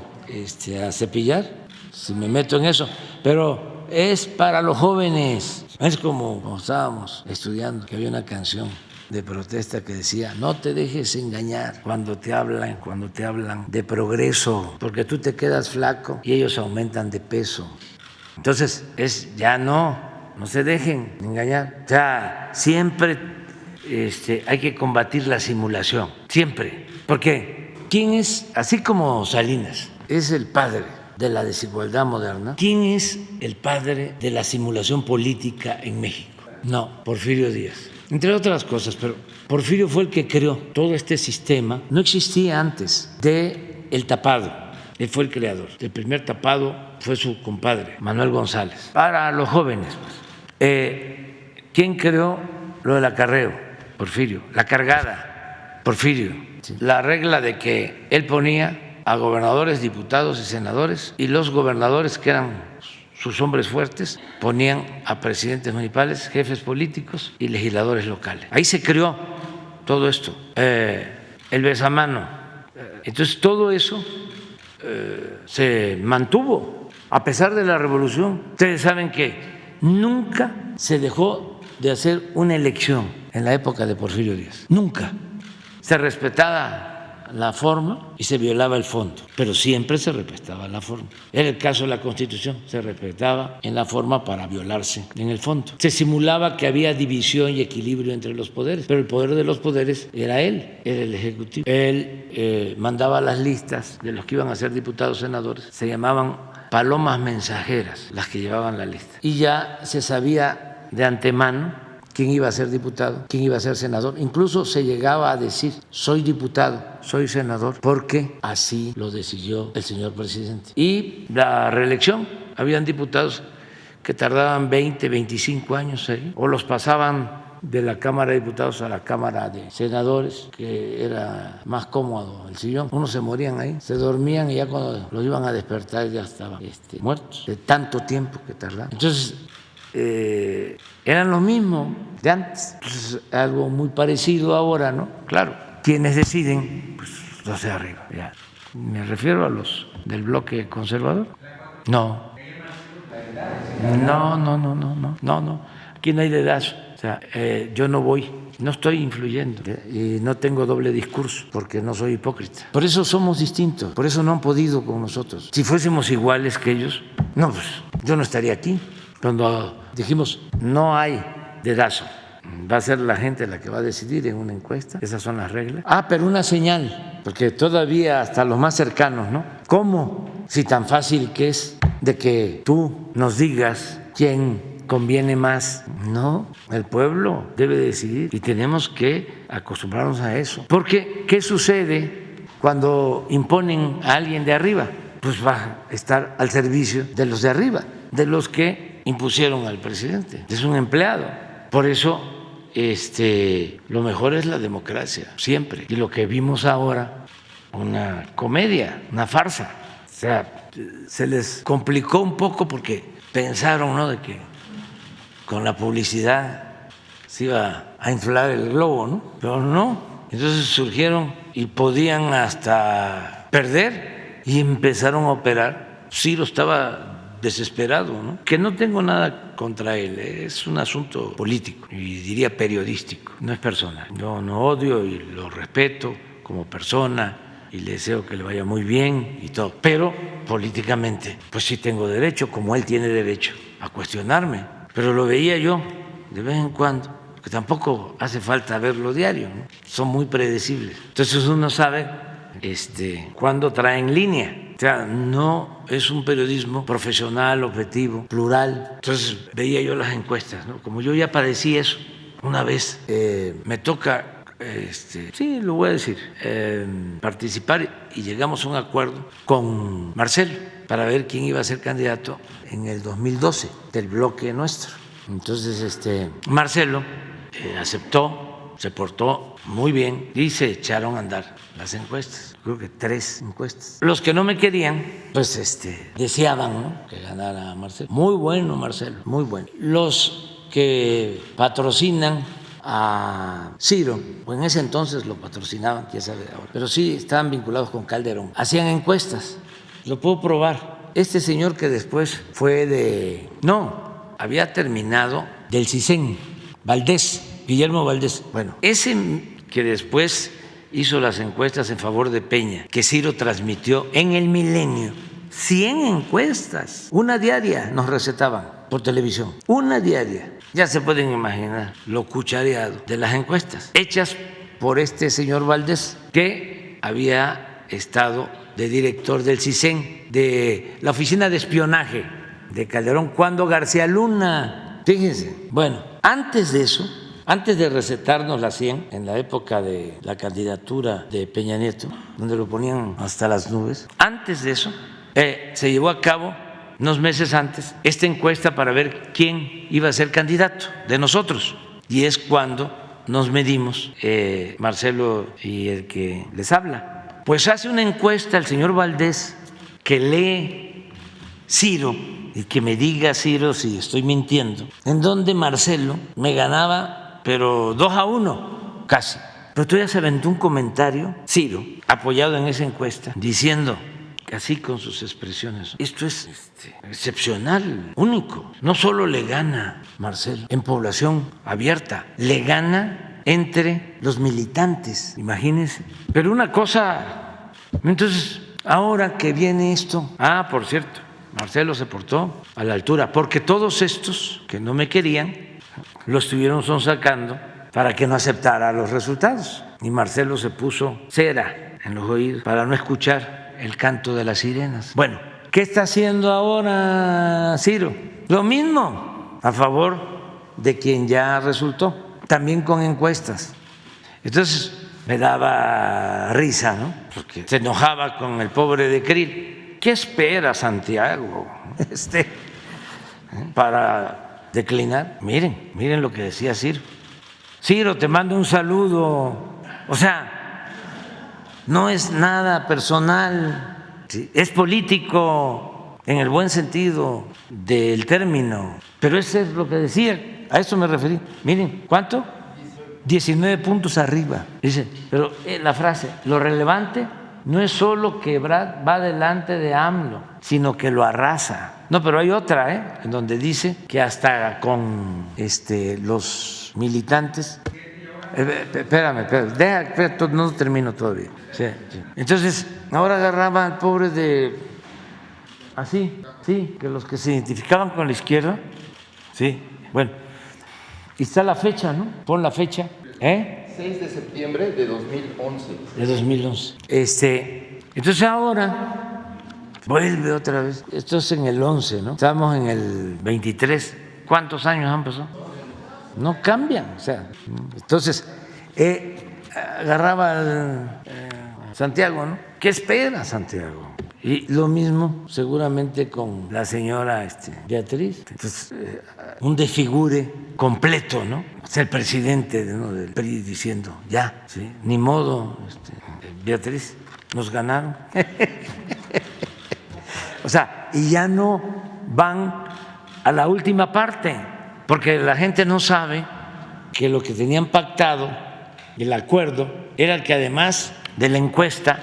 a cepillar si me meto en eso. Pero es para los jóvenes. Es como estábamos estudiando, que había una canción de protesta que decía: no te dejes engañar cuando te hablan de progreso, porque tú te quedas flaco y ellos aumentan de peso. Entonces, ya no se dejen engañar. O sea, siempre hay que combatir la simulación, siempre. Porque ¿quién es, así como Salinas es el padre de la desigualdad moderna, quién es el padre de la simulación política en México? No, Porfirio Díaz. Entre otras cosas, pero Porfirio fue el que creó todo este sistema. No existía antes del tapado. Él fue el creador. El primer tapado fue su compadre, Manuel González. Para los jóvenes, ¿quién creó lo del acarreo? Porfirio. La cargada, Porfirio. Sí. La regla de que él ponía a gobernadores, diputados y senadores, y los gobernadores, que eran sus hombres fuertes, ponían a presidentes municipales, jefes políticos y legisladores locales. Ahí se creó todo esto. El besamano. Entonces, todo eso se mantuvo a pesar de la revolución. Ustedes saben que nunca se dejó de hacer una elección en la época de Porfirio Díaz. Nunca. Se respetaba la forma y se violaba el fondo, pero siempre se respetaba la forma. Era el caso de la Constitución, se respetaba en la forma para violarse en el fondo. Se simulaba que había división y equilibrio entre los poderes, pero el poder de los poderes era él, era el Ejecutivo. Él mandaba las listas de los que iban a ser diputados, senadores, se llamaban palomas mensajeras las que llevaban la lista. Y ya se sabía de antemano quién iba a ser diputado, quién iba a ser senador. Incluso se llegaba a decir: soy diputado, soy senador, porque así lo decidió el señor presidente. Y la reelección, habían diputados que tardaban 20, 25 años ahí, o los pasaban de la Cámara de Diputados a la Cámara de Senadores, que era más cómodo el sillón. Unos se morían ahí, se dormían y ya cuando los iban a despertar ya estaban muertos, de tanto tiempo que tardaban. Entonces, eran los mismos de antes. Entonces, algo muy parecido ahora, ¿no? Claro, quienes deciden, pues los de arriba. Ya. Me refiero a los del bloque conservador. No. No. Aquí no hay dedazo. O sea, yo no voy, no estoy influyendo y no tengo doble discurso porque no soy hipócrita. Por eso somos distintos, por eso no han podido con nosotros. Si fuésemos iguales que ellos, no, pues yo no estaría aquí. Cuando dijimos no hay dedazo, va a ser la gente la que va a decidir en una encuesta, esas son las reglas. Pero una señal, porque todavía hasta los más cercanos, ¿no? ¿Cómo? Si tan fácil que es de que tú nos digas quién conviene más. No, el pueblo debe decidir y tenemos que acostumbrarnos a eso. Porque, ¿qué sucede cuando imponen a alguien de arriba? Pues va a estar al servicio de los de arriba, de los que impusieron al presidente. Es un empleado. Por eso, lo mejor es la democracia, siempre. Y lo que vimos ahora, una comedia, una farsa. O sea, se les complicó un poco porque pensaron, ¿no?, de que con la publicidad se iba a inflar el globo, ¿no? Pero no. Entonces surgieron y podían hasta perder y empezaron a operar. Ciro estaba desesperado, ¿no? Que no tengo nada contra él, es un asunto político y diría periodístico, no es personal. Yo no odio y lo respeto como persona y le deseo que le vaya muy bien y todo. Pero políticamente, pues sí tengo derecho, como él tiene derecho a cuestionarme. Pero lo veía yo de vez en cuando, porque tampoco hace falta verlo diario, ¿no? Son muy predecibles. Entonces uno sabe cuándo traen línea. O sea, no es un periodismo profesional, objetivo, plural. Entonces veía yo las encuestas, ¿no? Como yo ya padecí eso una vez, me toca, sí, lo voy a decir, participar y llegamos a un acuerdo con Marcelo para ver quién iba a ser candidato en el 2012 del bloque nuestro. Entonces, Marcelo aceptó, se portó muy bien y se echaron a andar las encuestas. Creo que 3 encuestas. Los que no me querían, pues deseaban, ¿no?, que ganara Marcelo. Muy bueno, Marcelo, muy bueno. Los que patrocinan a Ciro, o en ese entonces lo patrocinaban, quién sabe ahora, pero sí estaban vinculados con Calderón, hacían encuestas, lo puedo probar. Este señor que después fue había terminado del CISEN, Valdés, Guillermo Valdés. Bueno, ese que después hizo las encuestas en favor de Peña, que Ciro transmitió en el Milenio, 100 encuestas, una diaria nos recetaban por televisión, una diaria. Ya se pueden imaginar lo cuchareado de las encuestas, hechas por este señor Valdés, que había estado de director del CISEN, de la oficina de espionaje de Calderón, cuando García Luna, fíjense, bueno, antes de eso, antes de recetarnos las 100, en la época de la candidatura de Peña Nieto, donde lo ponían hasta las nubes, antes de eso, se llevó a cabo, unos meses antes, esta encuesta para ver quién iba a ser candidato de nosotros. Y es cuando nos medimos, Marcelo y el que les habla. Pues hace una encuesta el señor Valdés que lee Ciro, y que me diga Ciro si estoy mintiendo, en donde Marcelo me ganaba, pero 2-1 casi. Pero todavía se aventó un comentario, Ciro, apoyado en esa encuesta, diciendo, así con sus expresiones, esto es excepcional, único. No solo le gana Marcelo en población abierta, le gana entre los militantes, imagínense. Pero una cosa, entonces, ahora que viene esto, por cierto, Marcelo se portó a la altura, porque todos estos que no me querían lo estuvieron sonsacando para que no aceptara los resultados. Y Marcelo se puso cera en los oídos para no escuchar el canto de las sirenas. Bueno, ¿qué está haciendo ahora Ciro? Lo mismo, a favor de quien ya resultó, también con encuestas. Entonces me daba risa, ¿no? Porque se enojaba con el pobre de Krill. ¿Qué espera Santiago para declinar? Miren lo que decía Ciro. Ciro, te mando un saludo. O sea, no es nada personal, ¿sí? Es político en el buen sentido del término, pero eso es lo que decía. A eso me referí. Miren, ¿cuánto? 19 puntos arriba. Dice, pero la frase, lo relevante no es solo que Ebrard va delante de AMLO, sino que lo arrasa. No, pero hay otra, en donde dice que hasta con los militantes. Espérame, no termino todavía. Sí. Entonces, ahora agarraba al pobre de así, sí, que los que se identificaban con la izquierda, sí, bueno, y está la fecha, ¿no? Pon la fecha, 6 de septiembre de 2011. De 2011. Entonces ahora vuelve otra vez, esto es en el 11, ¿no? Estamos en el 23, ¿cuántos años han pasado? No cambian, o sea, entonces agarraba al Santiago, ¿no? ¿Qué espera Santiago? Y lo mismo seguramente con la señora Beatriz. Entonces, un desfigure completo, ¿no? Es el presidente del PRI diciendo, ya, ¿sí? Ni modo, Beatriz, nos ganaron. O sea, y ya no van a la última parte, porque la gente no sabe que lo que tenían pactado, el acuerdo, era el que además de la encuesta,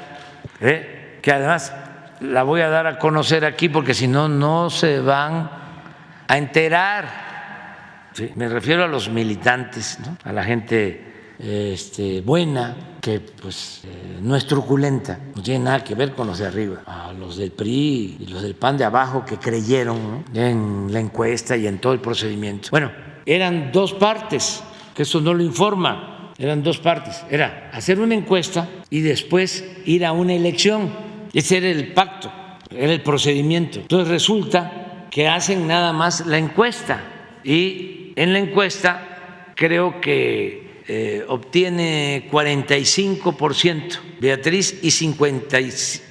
que además la voy a dar a conocer aquí porque si no, no se van a enterar. Sí, me refiero a los militantes, ¿no? A la gente buena, que pues no es truculenta, no tiene nada que ver con los de arriba, a los del PRI y los del PAN de abajo que creyeron, ¿no?, en la encuesta y en todo el procedimiento. Bueno, eran dos partes, que eso no lo informa, eran dos partes, era hacer una encuesta y después ir a una elección. Ese era el pacto, era el procedimiento. Entonces resulta que hacen nada más la encuesta y en la encuesta creo que obtiene 45% Beatriz y 56.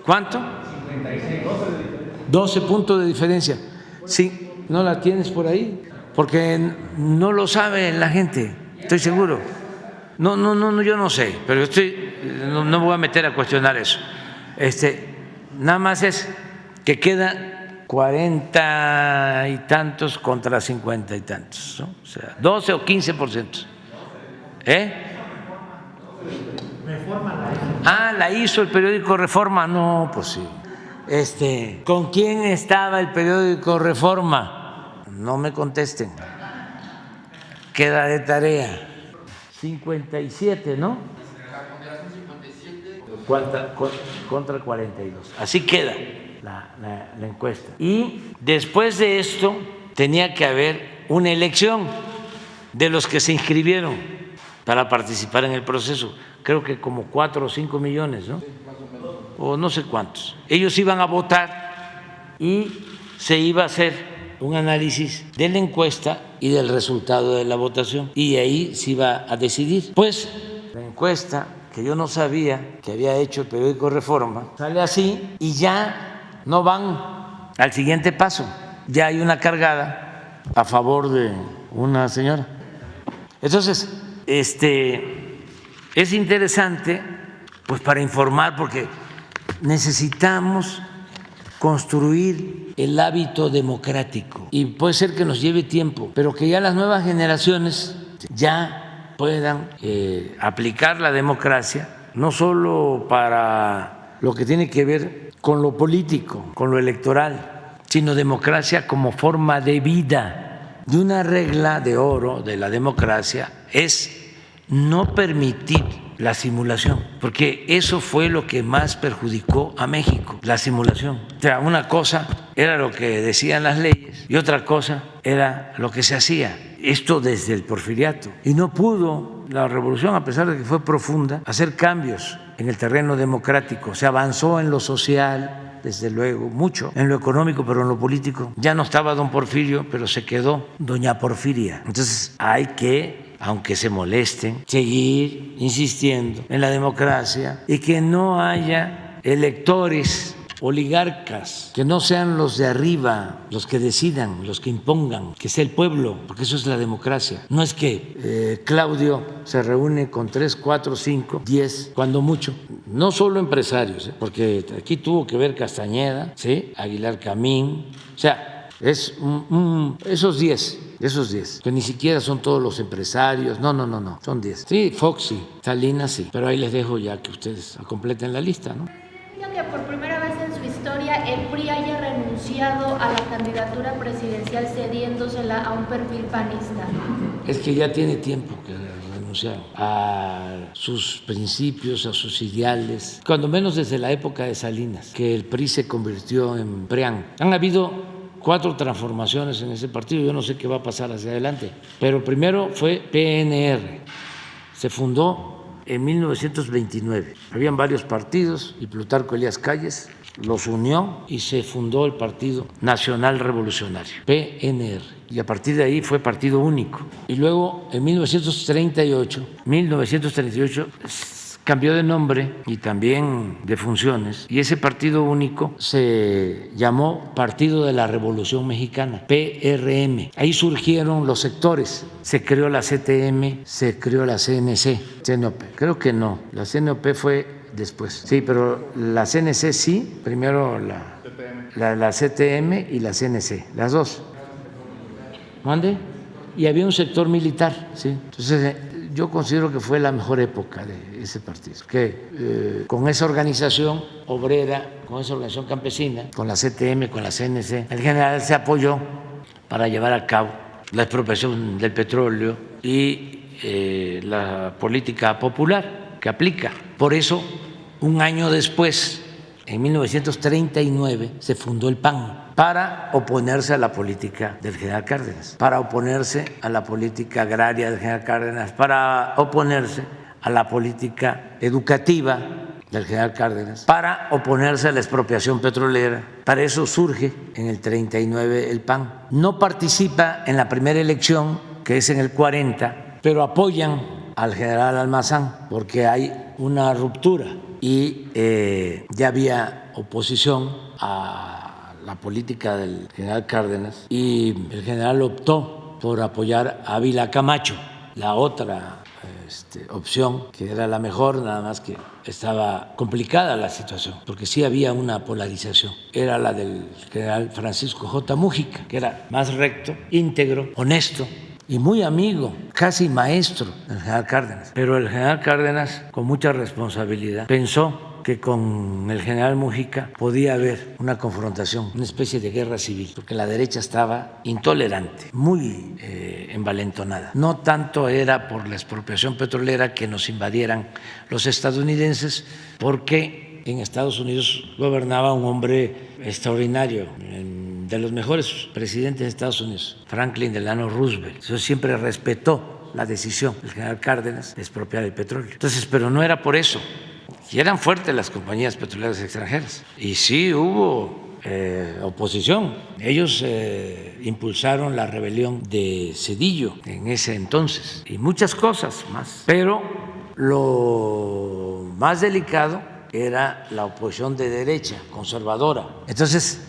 ¿Cuánto? 12 puntos de diferencia. Sí, ¿no la tienes por ahí? Porque no lo sabe la gente, estoy seguro. No, yo no sé, pero no me voy a meter a cuestionar eso. Nada más es que queda 40 y tantos contra 50 y tantos, ¿no? O sea, 12 o 15%. La hizo el periódico Reforma. No, pues sí. ¿Con quién estaba el periódico Reforma? No me contesten. Queda de tarea. 57, ¿no? Contra 42. Así queda la encuesta. Y después de esto tenía que haber una elección de los que se inscribieron para participar en el proceso. Creo que como 4 o 5 millones, ¿no? O no sé cuántos. Ellos iban a votar y se iba a hacer un análisis de la encuesta y del resultado de la votación, y ahí se iba a decidir. Pues la encuesta, que yo no sabía que había hecho el periódico Reforma, sale así y ya no van al siguiente paso. Ya hay una cargada a favor de una señora. Entonces, es interesante pues para informar, porque necesitamos construir el hábito democrático y puede ser que nos lleve tiempo, pero que ya las nuevas generaciones ya puedan aplicar la democracia, no solo para lo que tiene que ver con lo político, con lo electoral, sino democracia como forma de vida. Y una regla de oro de la democracia es no permitir la simulación, porque eso fue lo que más perjudicó a México, la simulación. O sea, una cosa era lo que decían las leyes y otra cosa era lo que se hacía. Esto desde el porfiriato. Y no pudo la revolución, a pesar de que fue profunda, hacer cambios en el terreno democrático. Se avanzó en lo social, desde luego, mucho, en lo económico, pero en lo político. Ya no estaba don Porfirio, pero se quedó doña Porfiria. Entonces hay que, aunque se molesten, seguir insistiendo en la democracia y que no haya electores oligarcas, que no sean los de arriba los que decidan, los que impongan, que sea el pueblo, porque eso es la democracia. No es que Claudio se reúne con 3, 4, 5, 10, cuando mucho. No solo empresarios, porque aquí tuvo que ver Castañeda, ¿sí?, Aguilar Camín, o sea, Es esos 10, que ni siquiera son todos los empresarios, no, son 10. Sí, Fox sí, Salinas sí, pero ahí les dejo ya que ustedes completen la lista, ¿no? Que por primera vez en su historia el PRI haya renunciado a la candidatura presidencial cediéndosela a un perfil panista. Es que ya tiene tiempo que renunciaron a sus principios, a sus ideales, cuando menos desde la época de Salinas, que el PRI se convirtió en PRIAN. Han habido 4 transformaciones en ese partido, yo no sé qué va a pasar hacia adelante, pero primero fue PNR, se fundó en 1929. Habían varios partidos y Plutarco Elías Calles los unió y se fundó el Partido Nacional Revolucionario, PNR. Y a partir de ahí fue partido único. Y luego en 1938 cambió de nombre y también de funciones, y ese partido único se llamó Partido de la Revolución Mexicana, PRM. Ahí surgieron los sectores, se creó la CTM, se creó la CNC, CNOP. Creo que no, la CNOP fue después. Sí, pero la CNC sí, primero la CTM y la CNC, las dos. ¿Mande? Y había un sector militar, sí. Entonces, yo considero que fue la mejor época de ese partido, que con esa organización obrera, con esa organización campesina, con la CTM, con la CNC, el general se apoyó para llevar a cabo la expropiación del petróleo y la política popular que aplica. Por eso, un año después, en 1939, se fundó el PAN para oponerse a la política del general Cárdenas, para oponerse a la política agraria del general Cárdenas, para oponerse a la política educativa del general Cárdenas, para oponerse a la expropiación petrolera. Para eso surge en el 39 el PAN. No participa en la primera elección, que es en el 40, pero apoyan al general Almazán porque hay una ruptura y ya había oposición a la política del general Cárdenas y el general optó por apoyar a Ávila Camacho, la otra opción que era la mejor, nada más que estaba complicada la situación, porque sí había una polarización, era la del general Francisco J. Mújica, que era más recto, íntegro, honesto y muy amigo, casi maestro del general Cárdenas. Pero el general Cárdenas, con mucha responsabilidad, pensó que con el general Mújica podía haber una confrontación, una especie de guerra civil, porque la derecha estaba intolerante, muy envalentonada. No tanto era por la expropiación petrolera, que nos invadieran los estadounidenses, porque en Estados Unidos gobernaba un hombre extraordinario, de los mejores presidentes de Estados Unidos, Franklin Delano Roosevelt. Eso siempre respetó la decisión del general Cárdenas de expropiar el petróleo. Entonces, pero no era por eso. Y eran fuertes las compañías petroleras extranjeras. Y sí hubo oposición. Ellos impulsaron la rebelión de Zedillo en ese entonces y muchas cosas más. Pero lo más delicado era la oposición de derecha, conservadora. Entonces,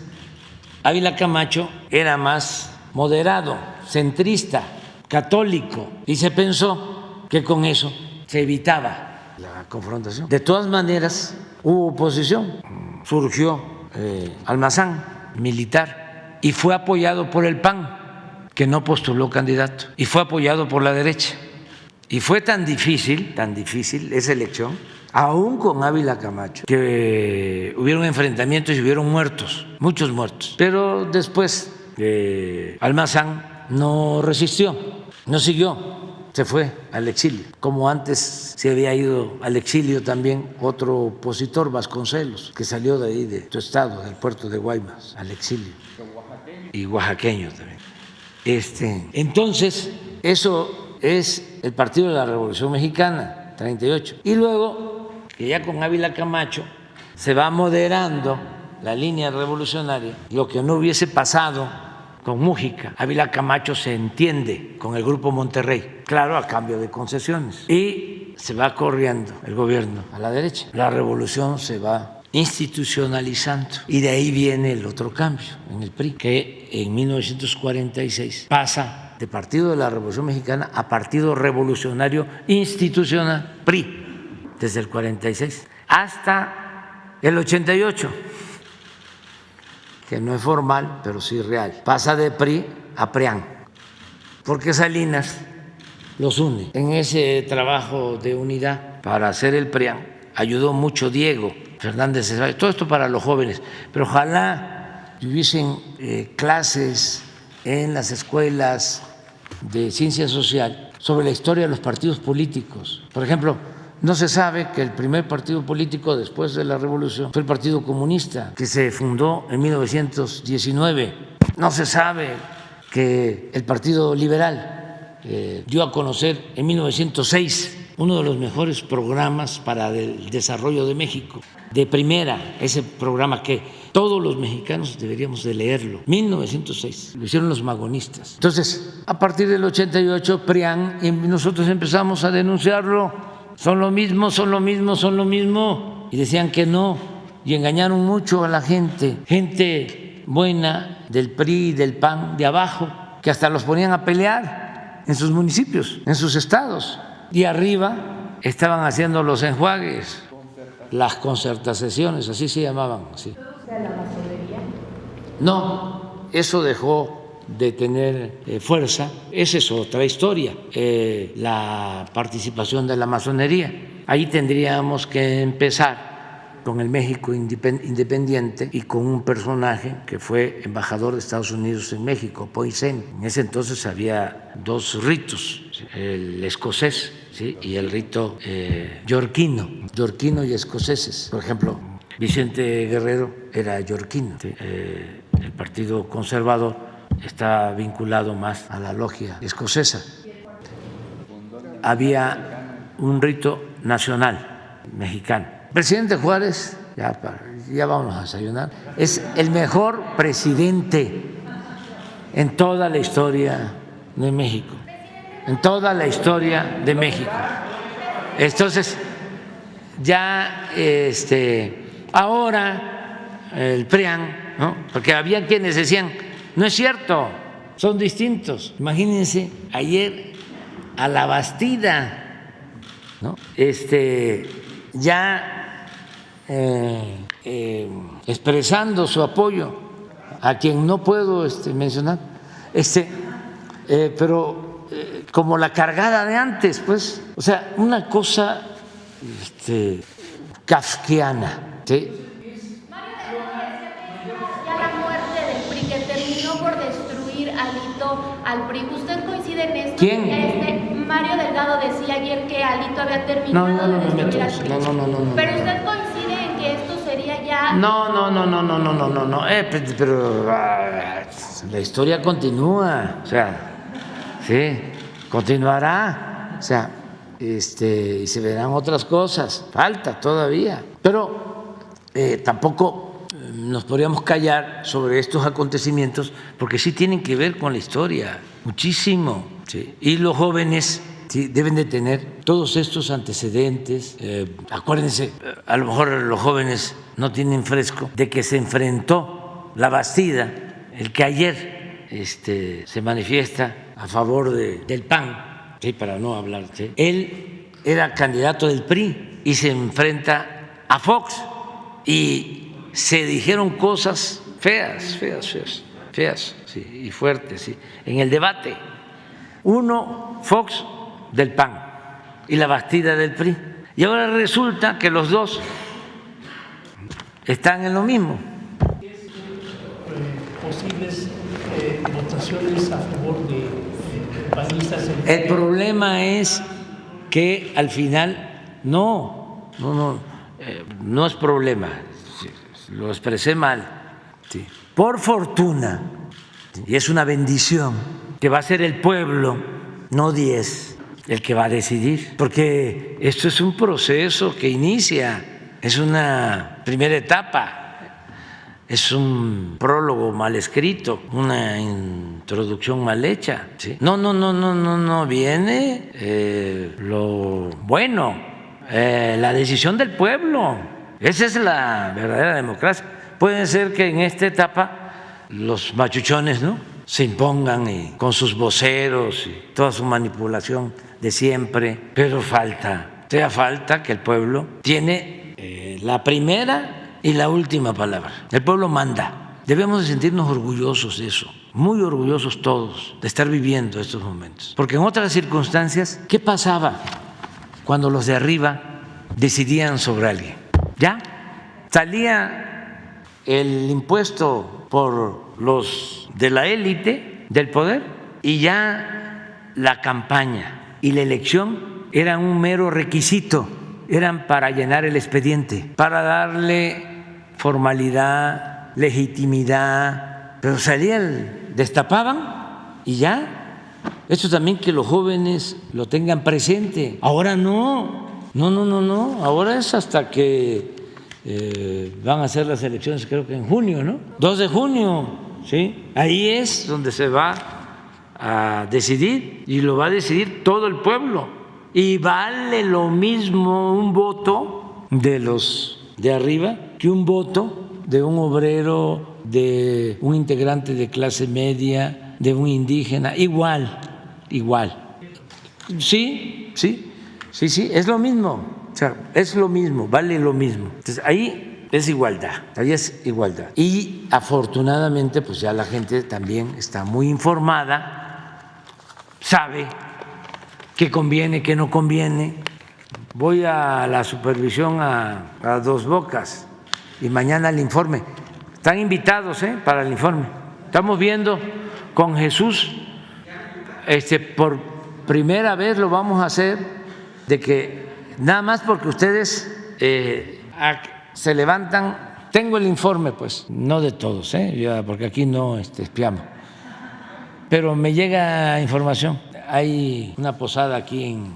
Ávila Camacho era más moderado, centrista, católico, y se pensó que con eso se evitaba la confrontación. De todas maneras, hubo oposición, surgió Almazán, militar, y fue apoyado por el PAN, que no postuló candidato, y fue apoyado por la derecha. Y fue tan difícil esa elección, aún con Ávila Camacho, que hubieron enfrentamientos y hubieron muertos, muchos muertos. Pero después Almazán no resistió, no siguió, se fue al exilio, como antes se había ido al exilio también otro opositor, Vasconcelos, que salió de ahí, de tu estado, del puerto de Guaymas, al exilio. Y oaxaqueño también. Entonces, eso es el Partido de la Revolución Mexicana, 38. Y luego, que ya con Ávila Camacho se va moderando la línea revolucionaria, lo que no hubiese pasado con Mújica. Ávila Camacho se entiende con el Grupo Monterrey, claro, a cambio de concesiones, y se va corriendo el gobierno a la derecha. La revolución se va institucionalizando y de ahí viene el otro cambio en el PRI, que en 1946 pasa de Partido de la Revolución Mexicana a Partido Revolucionario Institucional, PRI, desde el 46 hasta el 88. que no es formal, pero sí real. Pasa de PRI a PRIAN, porque Salinas los une. En ese trabajo de unidad para hacer el PRIAN ayudó mucho Diego Fernández de Ceballos. Todo esto para los jóvenes, pero ojalá hubiesen clases en las escuelas de ciencia social sobre la historia de los partidos políticos. Por ejemplo, no se sabe que el primer partido político después de la Revolución fue el Partido Comunista, que se fundó en 1919. No se sabe que el Partido Liberal dio a conocer en 1906 uno de los mejores programas para el desarrollo de México, de primera, ese programa que todos los mexicanos deberíamos de leerlo, 1906, lo hicieron los magonistas. Entonces, a partir del 88, PRIAN, y nosotros empezamos a denunciarlo, son lo mismo, son lo mismo, son lo mismo, y decían que no, y engañaron mucho a la gente buena del PRI y del PAN de abajo, que hasta los ponían a pelear en sus municipios, en sus estados. Y arriba estaban haciendo los enjuagues, las concertaciones, así se llamaban. Sí. ¿La masonería? No, eso dejó de tener fuerza. Esa es otra historia, la participación de la masonería. Ahí tendríamos que empezar con el México independiente y con un personaje que fue embajador de Estados Unidos en México, Poisson. En ese entonces había dos ritos, el escocés, ¿sí?, y el rito yorquino y escoceses. Por ejemplo, Vicente Guerrero era yorquino, ¿sí? El Partido Conservador está vinculado más a la logia escocesa. Había un rito nacional mexicano. Presidente Juárez, ya vamos a desayunar, es el mejor presidente en toda la historia de México, en toda la historia de México. Entonces, ya ahora el PRIAN, ¿no?, porque había quienes decían, no es cierto, son distintos. Imagínense, ayer a la Bastida, ¿no?, ya expresando su apoyo a quien no puedo mencionar, pero como la cargada de antes, pues, o sea, una cosa kafkiana, ¿sí? Ya la muerte del PRI, que terminó por destruir al PRI. ¿Usted coincide en esto? ¿Quién? Mario Delgado decía ayer que Alito había terminado de destruir al PRI. No. Pero usted coincide en que esto sería ya... No, pero la historia continúa, o sea, sí, continuará, o sea, y se verán otras cosas, falta todavía, pero tampoco nos podríamos callar sobre estos acontecimientos porque sí tienen que ver con la historia, muchísimo, sí. Y los jóvenes, sí, deben de tener todos estos antecedentes. Acuérdense, a lo mejor los jóvenes no tienen fresco de que se enfrentó la Bastida, el que ayer se manifiesta a favor del PAN, ¿sí?, para no hablar, ¿sí?, él era candidato del PRI y se enfrenta a Fox y se dijeron cosas feas, sí, y fuertes, sí, en el debate. Uno, Fox, del PAN, y la Bastida del PRI. Y ahora resulta que los dos están en lo mismo. Posibles votaciones a favor de panistas. El problema es que al final no es problema, lo expresé mal. Sí. Por fortuna, y es una bendición, que va a ser el pueblo, no 10, el que va a decidir, porque esto es un proceso que inicia, es una primera etapa, es un prólogo mal escrito, una introducción mal hecha, ¿sí? No viene lo bueno, la decisión del pueblo. Esa es la verdadera democracia. Puede ser que en esta etapa los machuchones, ¿no?, se impongan y con sus voceros y toda su manipulación de siempre, pero falta que el pueblo tiene la primera y la última palabra. El pueblo manda debemos de sentirnos orgullosos de eso, muy orgullosos todos de estar viviendo estos momentos. Porque en otras circunstancias, ¿qué pasaba cuando los de arriba decidían sobre alguien? Ya salía el impuesto por los de la élite del poder y ya la campaña y la elección eran un mero requisito, eran para llenar el expediente, para darle formalidad, legitimidad, pero salían, destapaban y ya. Esto también que los jóvenes lo tengan presente. Ahora no, ahora es hasta que van a hacer las elecciones, creo que en junio, ¿no? 2 de junio, ¿sí? Ahí es donde se va a decidir y lo va a decidir todo el pueblo. Y vale lo mismo un voto de los de arriba que un voto de un obrero, de un integrante de clase media, de un indígena, igual. Sí, es lo mismo, o sea, es lo mismo, vale lo mismo. Entonces, ahí es igualdad. Y afortunadamente, pues ya la gente también está muy informada, sabe qué conviene, qué no conviene. Voy a la supervisión a Dos Bocas y mañana el informe. Están invitados para el informe. Estamos viendo con Jesús, por primera vez lo vamos a hacer, de que nada más porque ustedes se levantan, tengo el informe, pues, no de todos, porque aquí no espiamos, pero me llega información. Hay una posada aquí en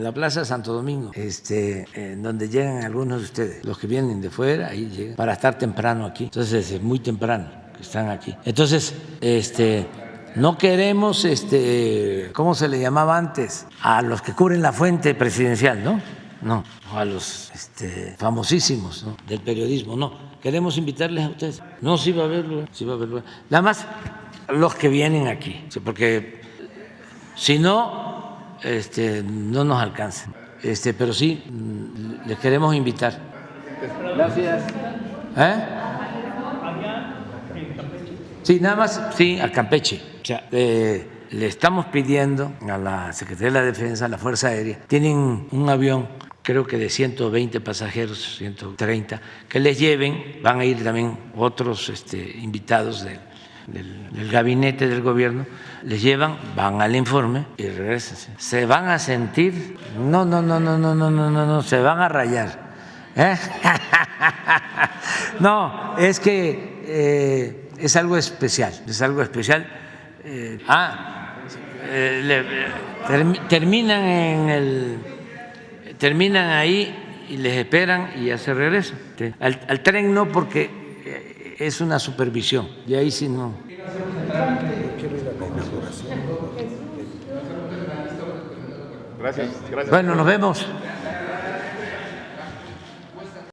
la Plaza Santo Domingo, donde llegan algunos de ustedes, los que vienen de fuera, ahí llegan, para estar temprano aquí. Entonces, es muy temprano que están aquí. Entonces, no queremos, ¿cómo se le llamaba antes? A los que cubren la fuente presidencial, ¿no? No, a los famosísimos, ¿no?, del periodismo, no. Queremos invitarles a ustedes. No, sí va a haber lugar. Nada más los que vienen aquí, porque si no, no nos alcanzan. Pero sí, les queremos invitar. Gracias. Sí, nada más, sí, a Campeche. O sea, le estamos pidiendo a la Secretaría de la Defensa, a la Fuerza Aérea, tienen un avión, creo que de 120 pasajeros, 130, que les lleven, van a ir también otros invitados del gabinete del gobierno, les llevan, van al informe y regresan. Se van a sentir, no, se van a rayar. No, es que es algo especial, terminan ahí y les esperan y ya se regresan. Al tren no, porque es una supervisión, y ahí sí no. Gracias. Bueno, nos vemos.